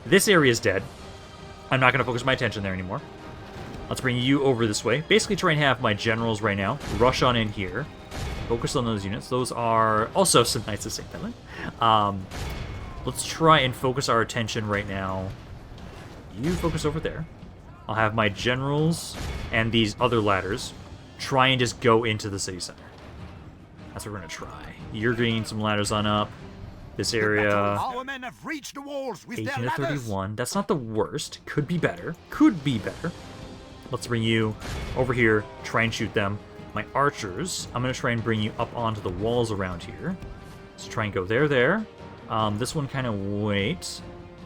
This area is dead. I'm not going to focus my attention there anymore. Let's bring you over this way. Basically try and have my generals right now rush on in here. Focus on those units. Those are also some Knights of St. Finland. Let's try and focus our attention right now. You focus over there. I'll have my generals and these other ladders try and just go into the city center. That's what we're going to try. You're getting some ladders on up. This area, 18 to 31. That's not the worst. Could be better. Could be better. Let's bring you over here. Try and shoot them. My archers, I'm going to try and bring you up onto the walls around here. Let's try and go there. This one kind of wait.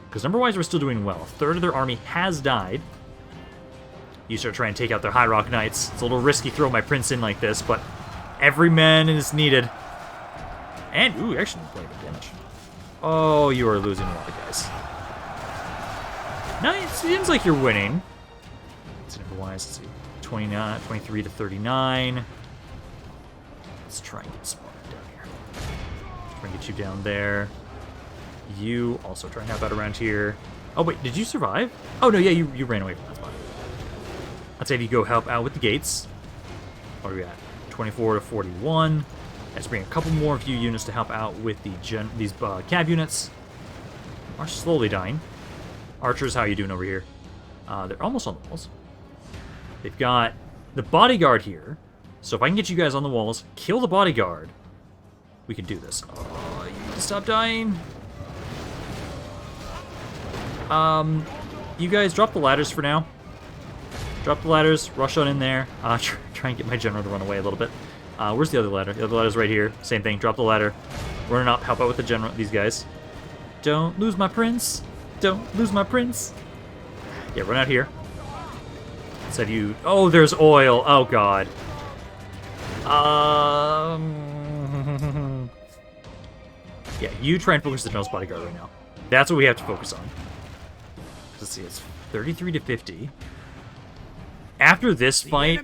Because number-wise, we're still doing well. A third of their army has died. You start trying to take out their High Rock Knights. It's a little risky throwing my prince in like this, but every man is needed. And, ooh, actually didn't play good damage. Oh, you are losing a lot of guys. Now, it seems like you're winning. It's number-wise, let's see. 29, 23 to 39. Let's try and get Spartan down here. Try and get you down there. You also try and help out around here. Oh, wait, did you survive? Oh, no, yeah, you ran away from that spot. Let's say if you go help out with the gates. What are we at? 24 to 41. Let's bring a couple more of you units to help out with these cab units. Are slowly dying. Archers, how are you doing over here? They're almost on the walls. They've got the bodyguard here. So if I can get you guys on the walls, kill the bodyguard, we can do this. Oh, you need to stop dying. You guys drop the ladders for now. Drop the ladders, rush on in there. Try and get my general to run away a little bit. Where's the other ladder? The other ladder's right here. Same thing, drop the ladder. Running up, help out with the general, these guys. Don't lose my prince. Don't lose my prince. Yeah, run out here. Let's have you... Oh, there's oil. Oh, God. Yeah, you try and focus the general's bodyguard right now. That's what we have to focus on. Let's see, it's 33 to 50. After this fight,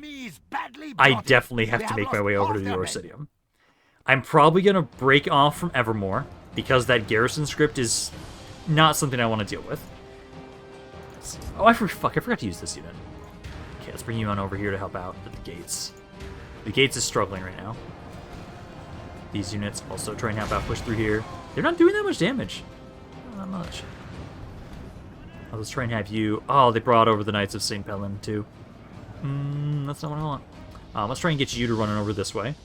I definitely have to make my way over to the Orsinium. I'm probably going to break off from Evermore, because that garrison script is not something I want to deal with. Oh, I forgot to use this unit. Okay, let's bring you on over here to help out with the gates. The gates is struggling right now. These units also try and help out, push through here. They're not doing that much damage. Not much. Oh, let's try and have you... Oh, they brought over the Knights of St. Pelin, too. That's not what I want. Let's try and get you to run over this way.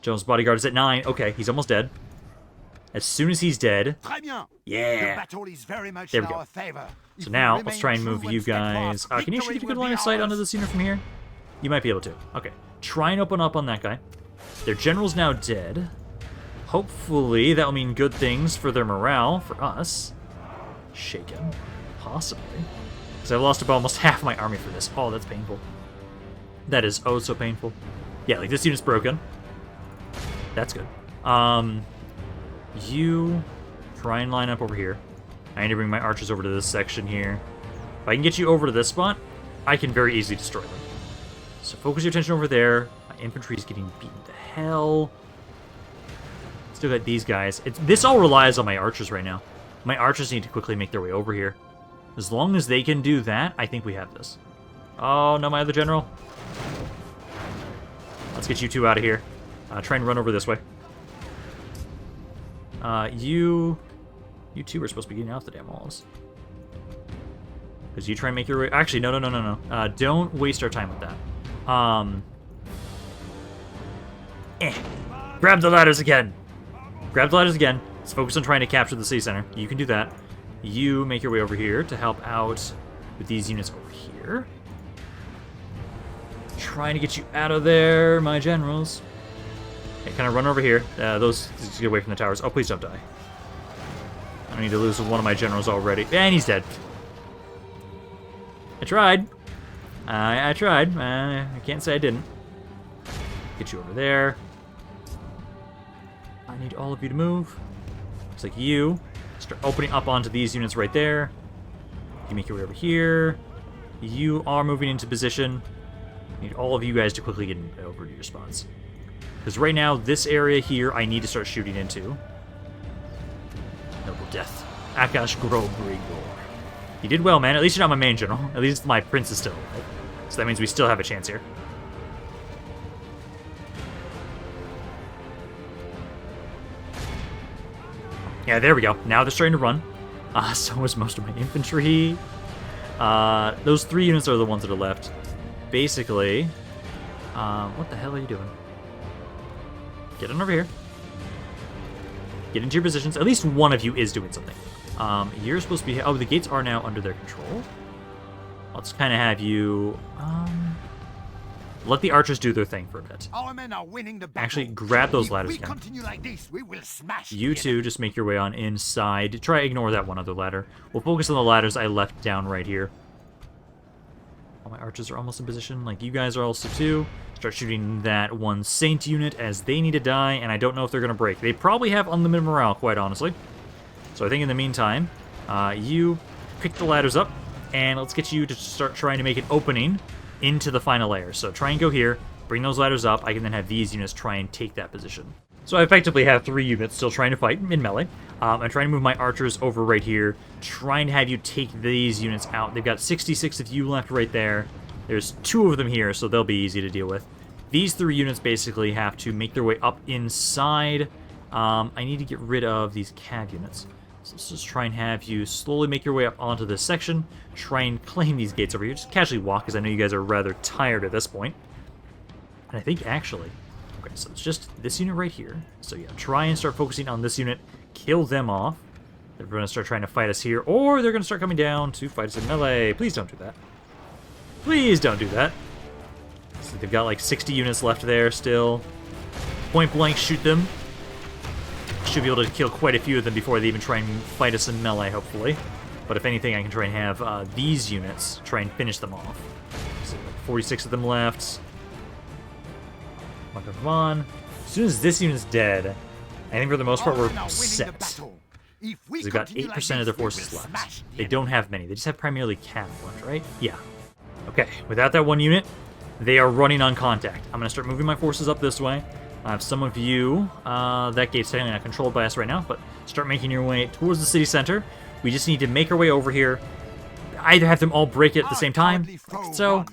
Jones' bodyguard is at 9. Okay, he's almost dead. As soon as he's dead... Yeah! There we go. So now, let's try and move you guys... can you shoot a good line of sight onto this unit from here? You might be able to. Okay. Try and open up on that guy. Their general's now dead. Hopefully, that will mean good things for their morale, for us. Shaken. Possibly. Because I've lost about almost half my army for this. Oh, that's painful. That is oh so painful. Yeah, like this unit's broken. That's good. You try and line up over here. I need to bring my archers over to this section here. If I can get you over to this spot, I can very easily destroy them. So focus your attention over there. My infantry's getting beaten to hell. Still got these guys. This all relies on my archers right now. My archers need to quickly make their way over here. As long as they can do that, I think we have this. Oh, no, my other general. Let's get you two out of here. Try and run over this way. You two are supposed to be getting out the damn walls. Because you try and make your way... Actually, no. Don't waste our time with that. Grab the ladders again. Grab the ladders again. Let's focus on trying to capture the city center. You can do that. You make your way over here to help out with these units over here. Trying to get you out of there, my generals. Okay, kind of run over here. Those get away from the towers. Oh, please don't die. I need to lose one of my generals already. And he's dead. I tried. I tried. I can't say I didn't. Get you over there. I need all of you to move. Looks like you start opening up onto these units right there. You make your way over here. You are moving into position. I need all of you guys to quickly get over to your spots. Because right now, this area here, I need to start shooting into. Noble death. Akash Grogor. You did well, man. At least you're not my main general. At least my prince is still alive. So that means we still have a chance here. Yeah, there we go. Now they're starting to run. So is most of my infantry. Those 3 units are the ones that are left. Basically, what the hell are you doing? Get on over here. Get into your positions. At least one of you is doing something. You're supposed to be... Oh, the gates are now under their control. Let's kind of have you... let the archers do their thing for a bit. Our men are winning the battle. Actually, grab those ladders If we again. continue like this, we will smash You two just make your way on inside. Try to ignore that one other ladder. We'll focus on the ladders I left down right here. All my archers are almost in position. Like, you guys are also too. Start shooting that one Saint unit as they need to die, and I don't know if they're going to break. They probably have unlimited morale, quite honestly. So I think in the meantime, you pick the ladders up, and let's get you to start trying to make an opening into the final layer. So try and go here, bring those ladders up. I can then have these units try and take that position. So I effectively have 3 units still trying to fight in melee. I'm trying to move my archers over right here, trying to have you take these units out. They've got 66 of you left right there. There's 2 of them here, so they'll be easy to deal with. These 3 units basically have to make their way up inside. I need to get rid of these cav units. So let's just try and have you slowly make your way up onto this section. Try and claim these gates over here. Just casually walk, because I know you guys are rather tired at this point. And I think, actually... Okay, so it's just this unit right here. So yeah, try and start focusing on this unit. Kill them off. They're going to start trying to fight us here, or they're going to start coming down to fight us in melee. Please don't do that. Please don't do that. So they've got like 60 units left there still. Point blank, shoot them. Should be able to kill quite a few of them before they even try and fight us in melee, hopefully. But if anything, I can try and have these units try and finish them off. So like 46 of them left. Come on. As soon as this unit's dead, I think for the most part we're set. They've got 8% of their forces left. They don't have many. They just have primarily cav left, right? Yeah. Okay, without that one unit, they are running on contact. I'm going to start moving my forces up this way. I have some of you. That gate's technically not controlled by us right now, but start making your way towards the city center. We just need to make our way over here. Either have them all break it at the same time. So...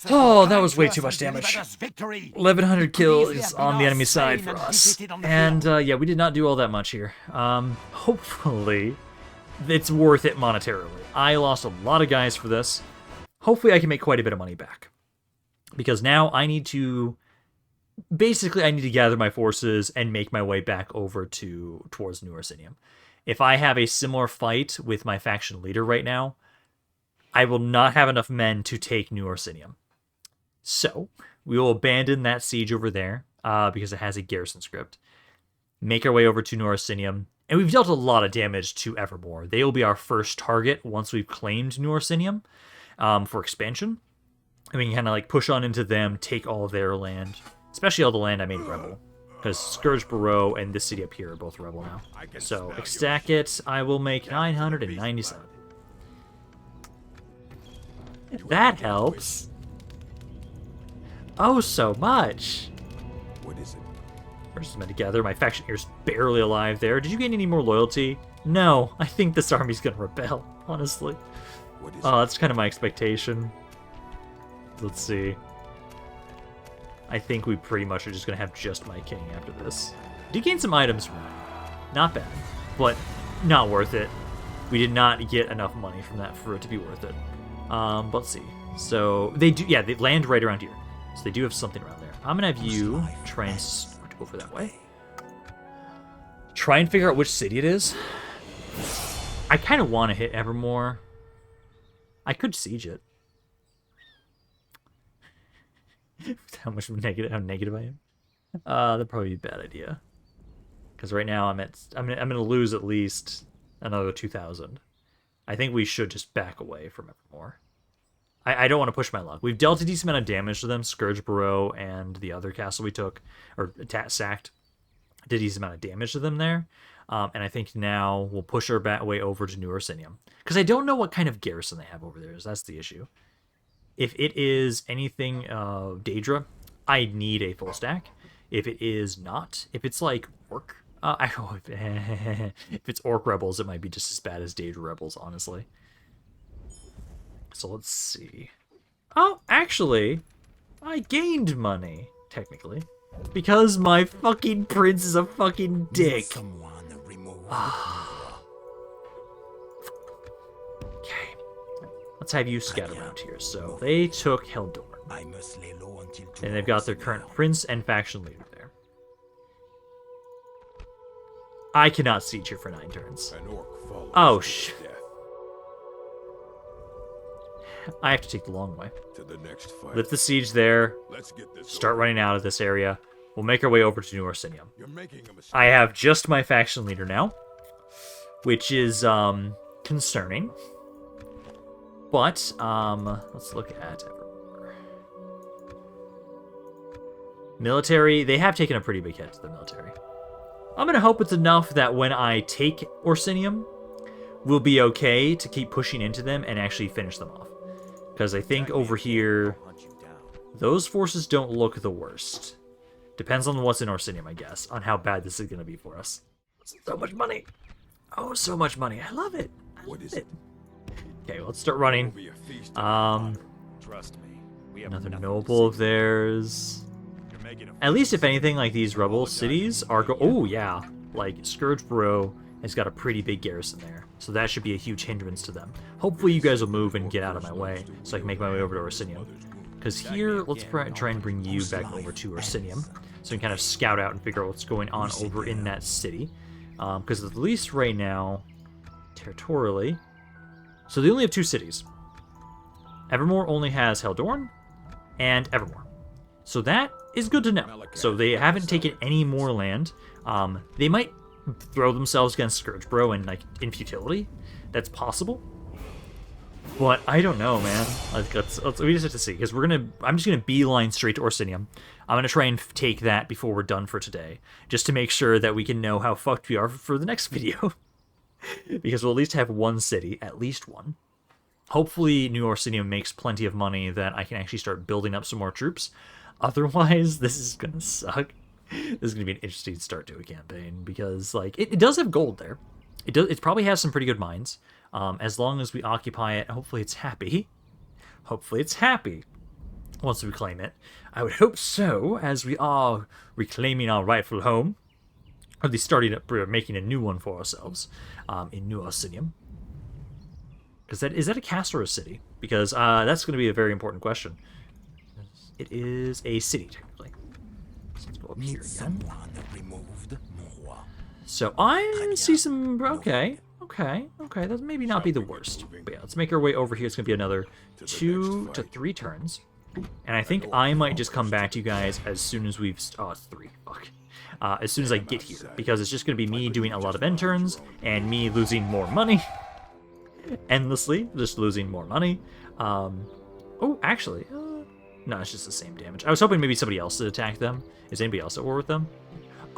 Oh, that was way too much damage. 1,100 kills on the enemy side for us. And, yeah, we did not do all that much here. Hopefully, it's worth it monetarily. I lost a lot of guys for this. Hopefully, I can make quite a bit of money back. Because now I need to... Basically, I need to gather my forces and make my way back over towards New Orsinium. If I have a similar fight with my faction leader right now, I will not have enough men to take New Orsinium. So, we will abandon that siege over there, because it has a garrison script. Make our way over to New Orsinium, and we've dealt a lot of damage to Evermore. They will be our first target once we've claimed New Orsinium, for expansion. And we can kind of like push on into them, take all of their land, especially all the land I made rebel. Because Scourge Barrow and this city up here are both rebel now. So, extack it. I will make 997. That helps. Oh, so much. What is it? Forces men together. My faction here's barely alive there. Did you gain any more loyalty? No. I think this army's gonna rebel, honestly. What is Oh, that's kind of my expectation. Let's see. I think we pretty much are just going to have just my king after this. Did gain some items from that. Not bad, but not worth it. We did not get enough money from that for it to be worth it. But let's see. So, they do, yeah, they land right around here. So they do have something around there. I'm going to have you try and start over that way. Try and figure out which city it is. I kind of want to hit Evermore. I could siege it. How negative I am. That'd probably be a bad idea. Because right now I'm gonna lose at least another 2,000. I think we should just back away from Evermore. I don't want to push my luck. We've dealt a decent amount of damage to them. Scourge Barrow and the other castle we took, or sacked, did a decent amount of damage to them there. And I think now we'll push our way over to New Orsinium. Because I don't know what kind of garrison they have over there. That's the issue. If it is anything Daedra, I need a full stack. If it is not, if it's like Orc, if it's Orc rebels, it might be just as bad as Daedra rebels, honestly. So let's see. Oh, actually, I gained money, technically. Because my fucking prince is a fucking dick. Someone remove. Okay. Let's have you scout around here. So they took Heldorn. I must lay low until And they've got their current prince and faction leader there. I cannot siege here for 9 turns. An orc follows Oh, death. I have to take the long way. To the next fight. Lift the siege there. Let's get this Start over. running out of this area. We'll make our way over to New Orsinium. You're making a mistake. I have just my faction leader now, which is concerning. But let's look at Evermore. Military, they have taken a pretty big hit to the military. I'm gonna hope it's enough that when I take Orsinium, we'll be okay to keep pushing into them and actually finish them off. Because I think over here, those forces don't look the worst. Depends on what's in Orsinium, I guess, on how bad this is going to be for us. So much money. Oh, so much money. I love it. What is it? Okay, well, let's start running. Be a feast. Trust me. We have Another nothing noble to of theirs. You're making a At least, if anything, like these rebel cities are oh, yeah. Like, Scourge Barrow has got a pretty big garrison there. So that should be a huge hindrance to them. Hopefully you guys will move and get out of my way so I can make my way over to Orsinium. Because here, let's try and bring you back over to Orsinium so we can kind of scout out and figure out what's going on over in that city. Because at least right now, territorially, so they only have 2 cities. Evermore only has Heldorn and Evermore. So that is good to know. So they haven't taken any more land. They might throw themselves against Scourge Barrow in futility. That's possible. But I don't know, man. We just have to see, because I'm just gonna beeline straight to Orsinium. I'm gonna try and take that before we're done for today, just to make sure that we can know how fucked we are for the next video. Because we'll at least have 1 city, at least 1. Hopefully New Orsinium makes plenty of money that I can actually start building up some more troops. Otherwise, this is gonna suck. This is gonna be an interesting start to a campaign, because it does have gold there. It probably has some pretty good mines. As long as we occupy it, hopefully it's happy. Hopefully it's happy once we claim it. I would hope so, as we are reclaiming our rightful home. Or at least starting up, making a new one for ourselves in New Orsinium. Because is that a castle or a city? Because that's going to be a very important question. It is a city, technically. So let's go up here again. Someone removed. So I see some... Okay. That maybe not be the worst. But yeah, let's make our way over here. It's going to be another 2 to 3 turns. And I think I might just come back to you guys as soon as we've... Oh, it's 3. Fuck. As soon as I get here. Because it's just going to be me doing a lot of end turns. And me losing more money. Endlessly. Just losing more money. Oh, actually... no, it's just the same damage. I was hoping maybe somebody else to attack them. Is anybody else at war with them?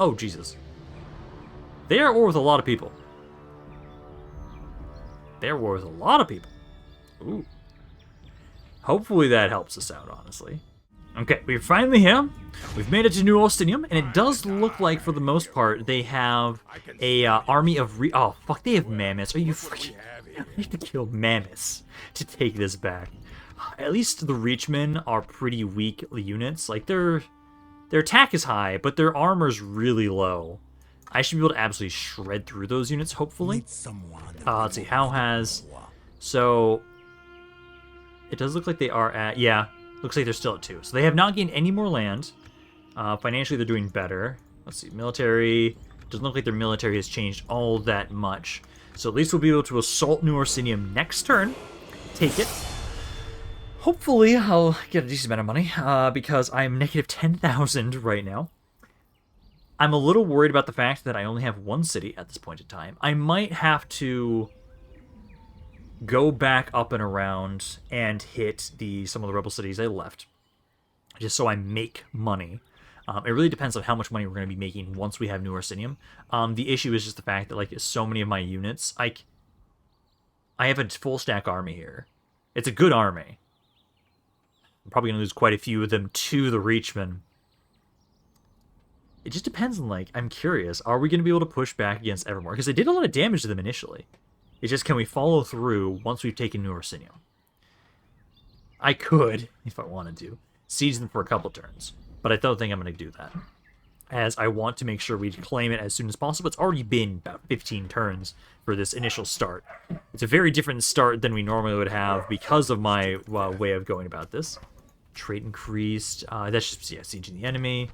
Oh, Jesus. They are at war with a lot of people. They're at war with a lot of people. Ooh. Hopefully that helps us out, honestly. Okay, we're finally here. We've made it to New Orsinium, and it does look like, for the most part, they have a army of oh, fuck, they have mammoths. Are you freaking... I need to kill mammoths to take this back. At least the Reachmen are pretty weak units. Like, their attack is high, but their armor's really low. I should be able to absolutely shred through those units, hopefully. Let's see, how has... So, it does look like they are at... Yeah, looks like they're still at 2. So they have not gained any more land. Financially, they're doing better. Let's see, military... Doesn't look like their military has changed all that much. So at least we'll be able to assault New Orsinium next turn. Take it. Hopefully, I'll get a decent amount of money, because I'm negative 10,000 right now. I'm a little worried about the fact that I only have 1 city at this point in time. I might have to go back up and around and hit some of the rebel cities I left, just so I make money. It really depends on how much money we're going to be making once we have New Orsinium. The issue is just the fact that, like, so many of my units, I have a full stack army here. It's a good army. I'm probably going to lose quite a few of them to the Reachmen. It just depends on, like, I'm curious, are we going to be able to push back against Evermore? Because they did a lot of damage to them initially. It's just, can we follow through once we've taken New Orsinium? I could, if I wanted to, siege them for a couple turns. But I don't think I'm going to do that, as I want to make sure we claim it as soon as possible. It's already been about 15 turns for this initial start. It's a very different start than we normally would have because of my way of going about this. Trait increased. That's just, yeah, sieging the enemy.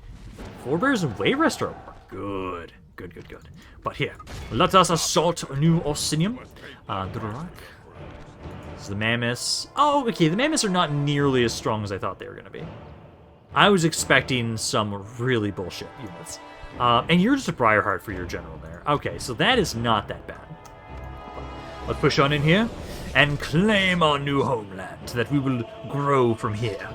Forebears and Wayrest are good. Good, good, good. But here, let us assault New Orsinium. Durak. So the mammoths. Oh, okay, the mammoths are not nearly as strong as I thought they were going to be. I was expecting some really bullshit units. And you're just a Briarheart for your general there. Okay, so that is not that bad. Let's push on in here and claim our new homeland, that we will grow from here.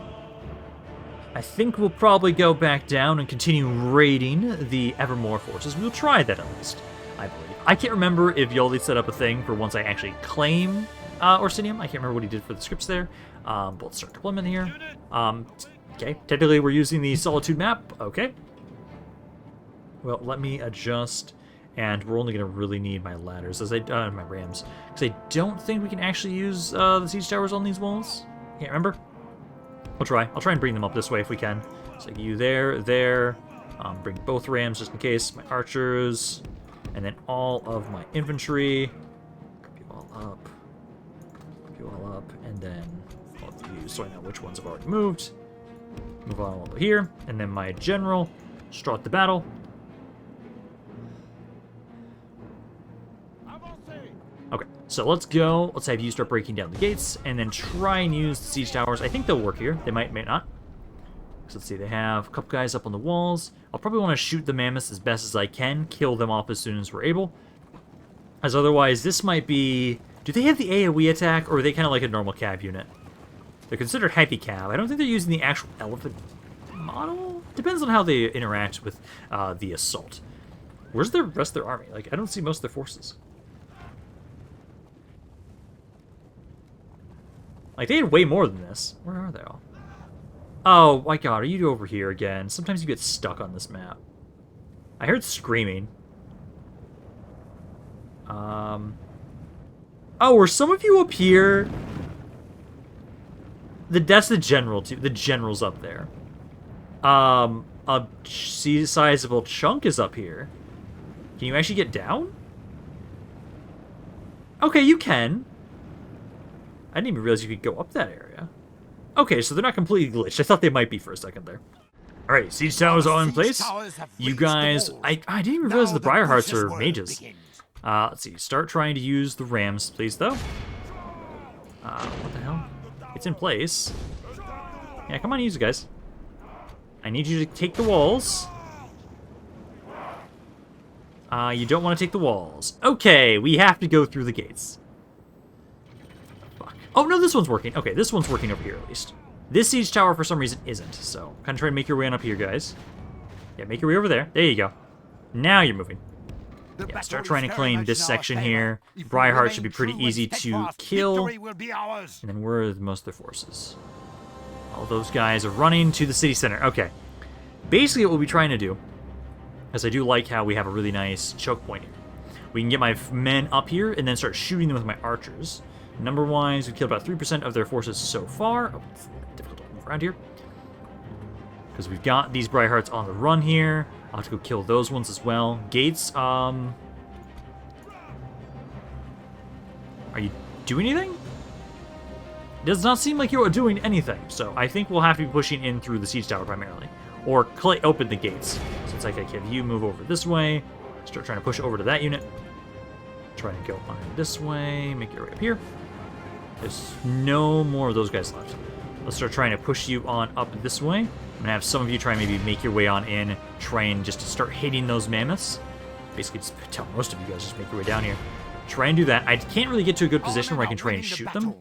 I think we'll probably go back down and continue raiding the Evermore forces. We'll try that at least, I believe. I can't remember if Yoli set up a thing for once I actually claim Orsinium. I can't remember what he did for the scripts there. But let's start deployment here. Okay, technically we're using the Solitude map. Okay. Well, let me adjust, and we're only going to really need my ladders, as my rams, because I don't think we can actually use the siege towers on these walls. Can't remember. We'll try. I'll try and bring them up this way if we can. So you there. Bring both rams just in case. My archers, and then all of my infantry. Group you all up, and then all of you, so I know which ones have already moved. Move on over here, and then my general, start the battle. Okay, so let's go. Let's have you start breaking down the gates, and then try and use the siege towers. I think they'll work here. They might not. So let's see, they have a couple guys up on the walls. I'll probably want to shoot the mammoths as best as I can, kill them off as soon as we're able. As otherwise, this might be... Do they have the AoE attack, or are they kind of like a normal cav unit? They're considered heavy cav. I don't think they're using the actual elephant model. Depends on how they interact with the assault. Where's the rest of their army? Like, I don't see most of their forces. Like, they had way more than this. Where are they all? Oh, my god, are you over here again? Sometimes you get stuck on this map. I heard screaming. Oh, were some of you up here? That's the general, too. The general's up there. A sizable chunk is up here. Can you actually get down? Okay, you can. I didn't even realize you could go up that area. Okay, so they're not completely glitched. I thought they might be for a second there. Alright, siege towers are in place. You guys... I didn't even realize the Briarhearts are mages. Let's see. Start trying to use the rams, please, though. What the hell? It's in place. Yeah, come on, use it, guys. I need you to take the walls. You don't want to take the walls. Okay, we have to go through the gates. Fuck. Oh, no, this one's working. Okay, this one's working over here, at least. This siege tower, for some reason, isn't. So, kind of try to make your way on up here, guys. Yeah, make your way over there. There you go. Now you're moving. The Yeah, start battle trying is to very claim much this in our section favor. here. If we Briarheart should be remain pretty true and easy to steadfast, kill. victory will be ours. And then where are most of their forces? All those guys are running to the city center. Okay. Basically what we'll be trying to do, as I do like how we have a really nice choke point here. We can get my men up here and then start shooting them with my archers. Number-wise, we've killed about 3% of their forces so far. Oh, it's difficult to move around here. Because we've got these Briarhearts on the run here. I'll have to go kill those ones as well. Gates, are you doing anything? It does not seem like you are doing anything, so I think we'll have to be pushing in through the siege tower primarily. Or open the gates. So it's like I have you move over this way, start trying to push over to that unit. Try to go on this way, make your way up here. There's no more of those guys left. Let's start trying to push you on up this way. I'm gonna have some of you try and maybe make your way on in, try and just start hitting those mammoths. Basically, just tell most of you guys just make your way down here. Try and do that. I can't really get to a good position where I can try and shoot them.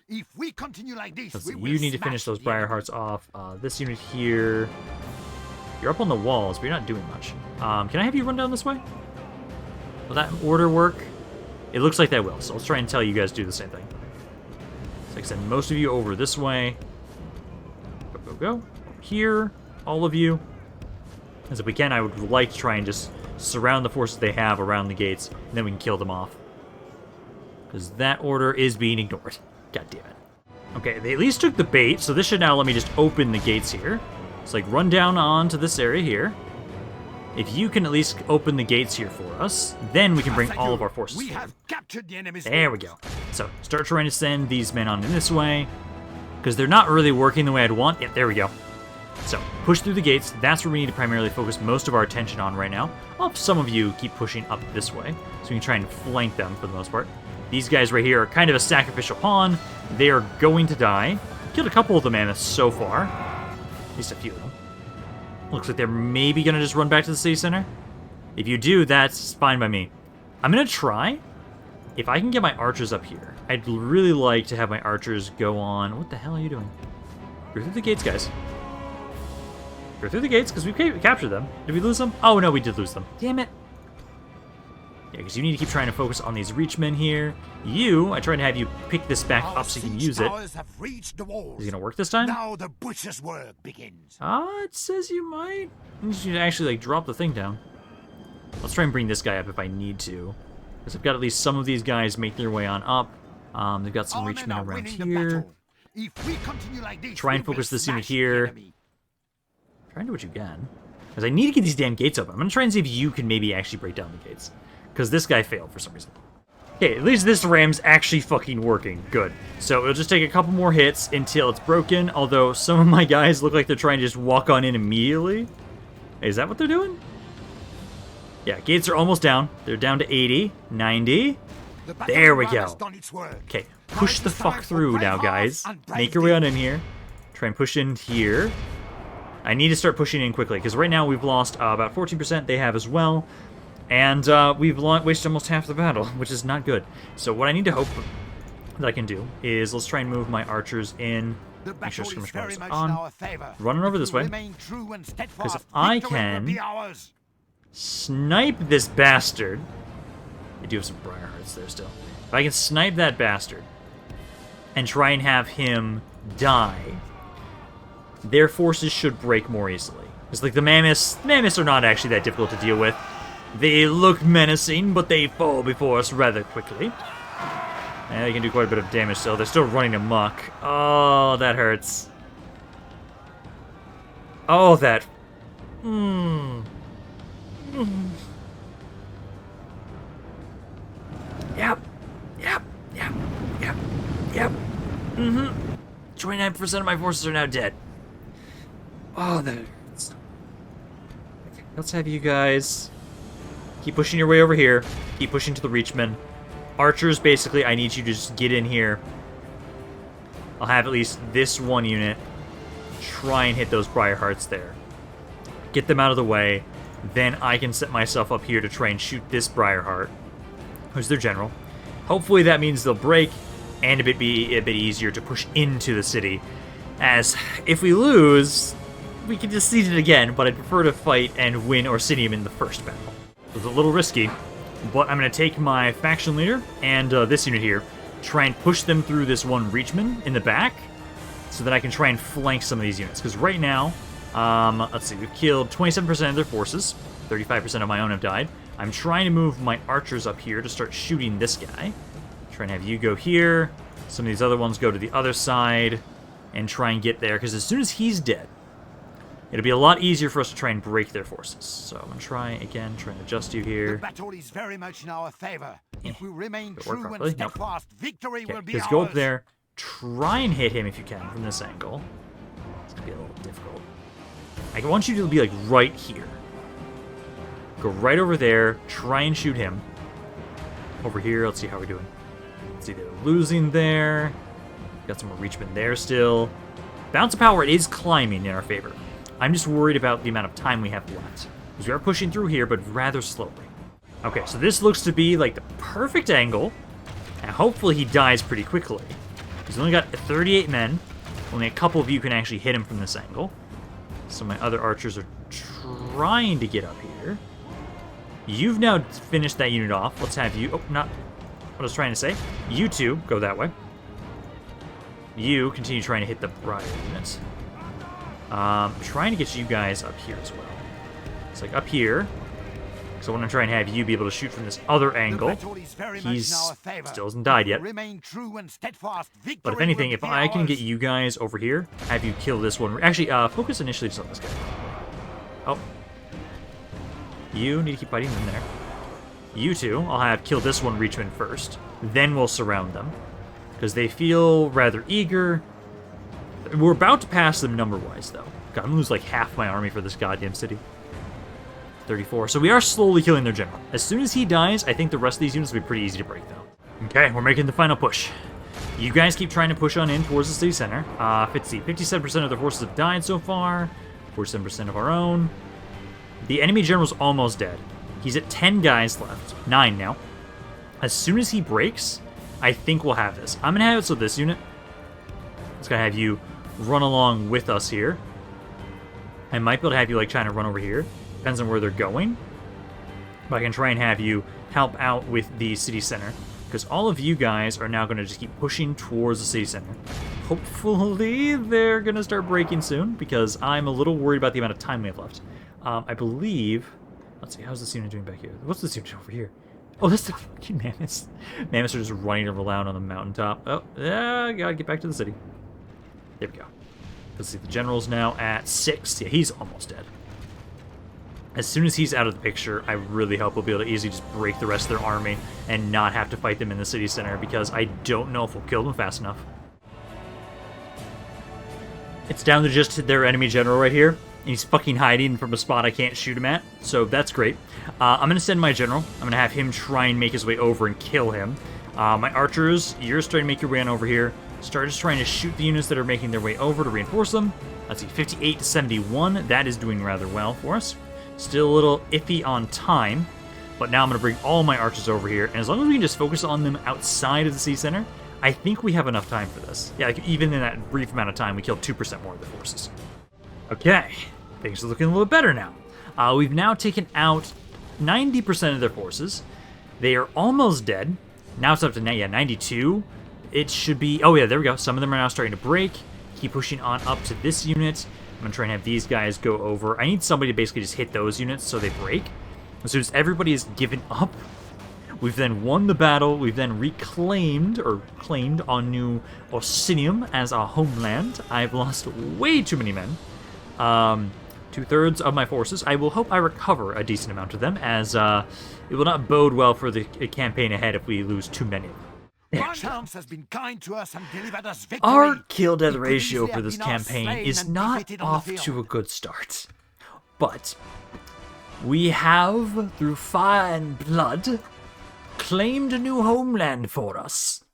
If we continue like this, Let's we see, will you need to smash finish those the enemy. Briarhearts off. This unit here, you're up on the walls, but you're not doing much. Can I have you run down this way? Will that order work? It looks like that will, so let's try and tell you guys to do the same thing. So I send most of you over this way. Go, go, go. Here, all of you. As if we can, I would like to try and just surround the forces they have around the gates, and then we can kill them off. Because that order is being ignored. God damn it. Okay, they at least took the bait, so this should now let me just open the gates here. It's like run down onto this area here. If you can at least open the gates here for us, then we can bring all of our forces We forward. have captured the enemy's There we force. go. So, start trying to send these men on in this way, because they're not really working the way I'd want. Yeah, there we go. So, push through the gates. That's where we need to primarily focus most of our attention on right now. I'll have some of you keep pushing up this way, so we can try and flank them for the most part. These guys right here are kind of a sacrificial pawn. They are going to die. Killed a couple of the mammoths so far. At least a few of them. Looks like they're maybe going to just run back to the city center. If you do, that's fine by me. I'm going to try. If I can get my archers up here, I'd really like to have my archers go on... What the hell are you doing? Go through the gates, guys. Go through the gates, because we captured them. Did we lose them? Oh, no, we did lose them. Damn it. Yeah, because you need to keep trying to focus on these reachmen here. I tried to have you pick this back Our up so you can siege use it. towers have reached the walls. Is it going to work this time? Now the butcher's work begins. It says you might. You should actually, like, drop the thing down. Let's try and bring this guy up if I need to. Because I've got at least some of these guys make their way on up. They've got some Our men reachmen are around winning the here. battle. If we continue like this, Try and we will focus this unit smash the here. enemy. Try and do what you can. Because I need to get these damn gates open. I'm going to try and see if you can maybe actually break down the gates. Because this guy failed for some reason. Okay, at least this ram's actually fucking working. Good. So it'll just take a couple more hits until it's broken, although some of my guys look like they're trying to just walk on in immediately. Hey, is that what they're doing? Yeah, gates are almost down. They're down to 80, 90. The battle There we ram go. has done its work. Okay, push Now the it is time fuck for through brave now, hearts guys. and brave Make your way on in deeds. here. Try and push in here. I need to start pushing in quickly, because right now we've lost about 14%. They have as well. And we've wasted almost half the battle, which is not good. So what I need to hope that I can do is let's try and move my archers in. The Make sure battle is skirmish very runners much on. in our favor. Running over If this we way. remain true and steadfast, if I victory will can- be ours. Snipe this bastard. I do have some Briarhearts there still. If I can snipe that bastard and try and have him die, their forces should break more easily. It's like the mammoths are not actually that difficult to deal with. They look menacing, but they fall before us rather quickly. And they can do quite a bit of damage still. They're still running amok. Oh, that hurts. Oh, that... Yep. 29% of my forces are now dead. Oh, that hurts. Okay, let's have you guys keep pushing your way over here. Keep pushing to the Reachmen. Archers, basically, I need you to just get in here. I'll have at least this one unit try and hit those Briarhearts there. Get them out of the way. Then I can set myself up here to try and shoot this Briarheart, who's their general. Hopefully that means they'll break, and be a bit easier to push into the city. As if we lose, we can just seize it again, but I'd prefer to fight and win Orsinium in the first battle. It was a little risky, but I'm going to take my faction leader and this unit here, try and push them through this one Reachman in the back, so that I can try and flank some of these units. Because right now, let's see, we've killed 27% of their forces, 35% of my own have died. I'm trying to move my archers up here to start shooting this guy. Try and have you go here, some of these other ones go to the other side, and try and get there, because as soon as he's dead, it'll be a lot easier for us to try and break their forces. So I'm going to try, again, try and adjust you here. The battle is very much in our favor. If we remain Did it work true and properly? Nope. steadfast, victory will be Just ours. go up there, try and hit him if you can from this angle. It's going to be a little difficult. I want you to be, like, right here. Go right over there, try and shoot him. Over here, let's see how we're doing. Let's see, they're losing there. Got some more Reachman there still. Bounce of power, it is climbing in our favor. I'm just worried about the amount of time we have left. Because we are pushing through here, but rather slowly. Okay, so this looks to be like the perfect angle. And hopefully he dies pretty quickly. He's only got 38 men. Only a couple of you can actually hit him from this angle. So my other archers are trying to get up here. You've now finished that unit off. Let's have you... Oh, not what I was trying to say. You two go that way. You continue trying to hit the Briar units. Trying to get you guys up here as well. It's like up here. So I want to try and have you be able to shoot from this other angle. He's still hasn't died yet. But if anything, if I can get you guys over here, have you kill this one. Actually, focus initially just on this guy. Oh. You need to keep fighting them there. You two, I'll have kill this one Reachman first. Then we'll surround them. Because they feel rather eager. We're about to pass them number-wise, though. God, I'm going to lose like half my army for this goddamn city. 34. So we are slowly killing their general. As soon as he dies, I think the rest of these units will be pretty easy to break, though. Okay, we're making the final push. You guys keep trying to push on in towards the city center. Let's see, 57% of their forces have died so far. 47% of our own. The enemy general's almost dead. He's at 10 guys left. 9 now. As soon as he breaks, I think we'll have this. I'm going to have it so this unit is going to have you run along with us here. I might be able to have you like trying to run over here. Depends on where they're going. But I can try and have you help out with the city center. Because all of you guys are now going to just keep pushing towards the city center. Hopefully they're going to start breaking soon. Because I'm a little worried about the amount of time we have left. I believe... Let's see, how's this unit doing back here? What's this unit over here? Oh, that's the fucking mammoths. Mammoths are just running around on the mountaintop. Oh, yeah, gotta get back to the city. There we go. Let's see, the general's now at 6. Yeah, he's almost dead. As soon as he's out of the picture, I really hope we'll be able to easily just break the rest of their army and not have to fight them in the city center, because I don't know if we'll kill them fast enough. It's down to just their enemy general right here. And he's fucking hiding from a spot I can't shoot him at, so that's great. I'm going to send my general. I'm going to have him try and make his way over and kill him. My archers, you're starting to make your way on over here. Start just trying to shoot the units that are making their way over to reinforce them. Let's see, 58 to 71. That is doing rather well for us. Still a little iffy on time, but now I'm going to bring all my archers over here. And as long as we can just focus on them outside of the city center, I think we have enough time for this. Yeah, like even in that brief amount of time, we killed 2% more of the forces. Okay, things are looking a little better now. We've now taken out 90% of their forces. They are almost dead. Now it's up to 92. It should be... Oh, yeah, there we go. Some of them are now starting to break. Keep pushing on up to this unit. I'm going to try and have these guys go over. I need somebody to basically just hit those units so they break. As soon as everybody is given up, we've then won the battle. We've then reclaimed, or claimed, on New Orsinium as our homeland. I've lost way too many men. 2/3 of my forces. I will hope I recover a decent amount of them, as it will not bode well for the campaign ahead if we lose too many of them. Chance has been kind to us and delivered us victory. Our kill-death It could ratio easily for have this been our campaign slain is and not defeated on the off to field. a good start. But we have, through fire and blood, claimed a new homeland for us.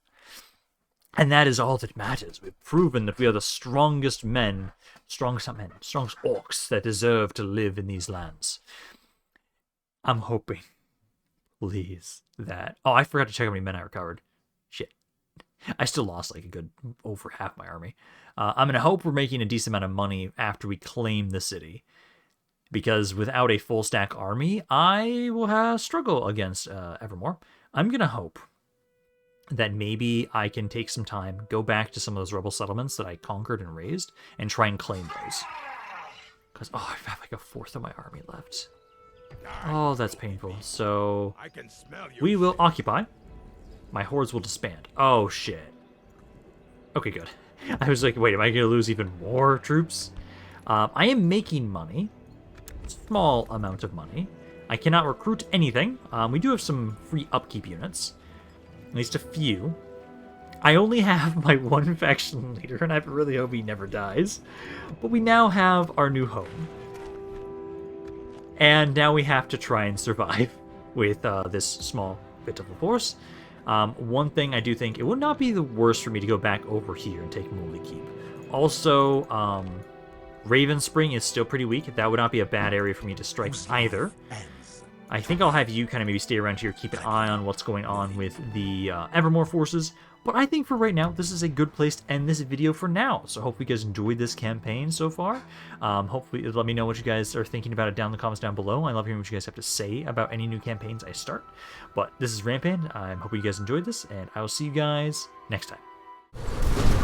And that is all that matters. We've proven that we are the strongest men, strongest orcs that deserve to live in these lands. I'm hoping, please, that... Oh, I forgot to check how many men I recovered. Shit. I still lost like a good over half my army. I'm going to hope we're making a decent amount of money after we claim the city. because without a full stack army, I will struggle against Evermore. I'm going to hope that maybe I can take some time, go back to some of those rebel settlements that I conquered and raised, and try and claim those. Because, oh, I have like a fourth of my army left. Oh, that's painful. So, I can smell you. we will occupy. My hordes will disband. Oh, shit. Okay, good. I was like, wait, am I going to lose even more troops? I am making money. Small amount of money. I cannot recruit anything. We do have some free upkeep units. At least a few. I only have my one faction leader, and I really hope he never dies. But we now have our new home. And now we have to try and survive with this small bit of a force. One thing I do think, it would not be the worst for me to go back over here and take Moldy Keep. Also, Raven Spring is still pretty weak. That would not be a bad area for me to strike either. I think I'll have you kind of maybe stay around here, keep an eye on what's going on with the Evermore forces. But I think for right now, this is a good place to end this video for now. So hopefully you guys enjoyed this campaign so far. Hopefully let me know what you guys are thinking about it down in the comments down below. I love hearing what you guys have to say about any new campaigns I start. But this is Rampaned. I'm hoping you guys enjoyed this, and I will see you guys next time.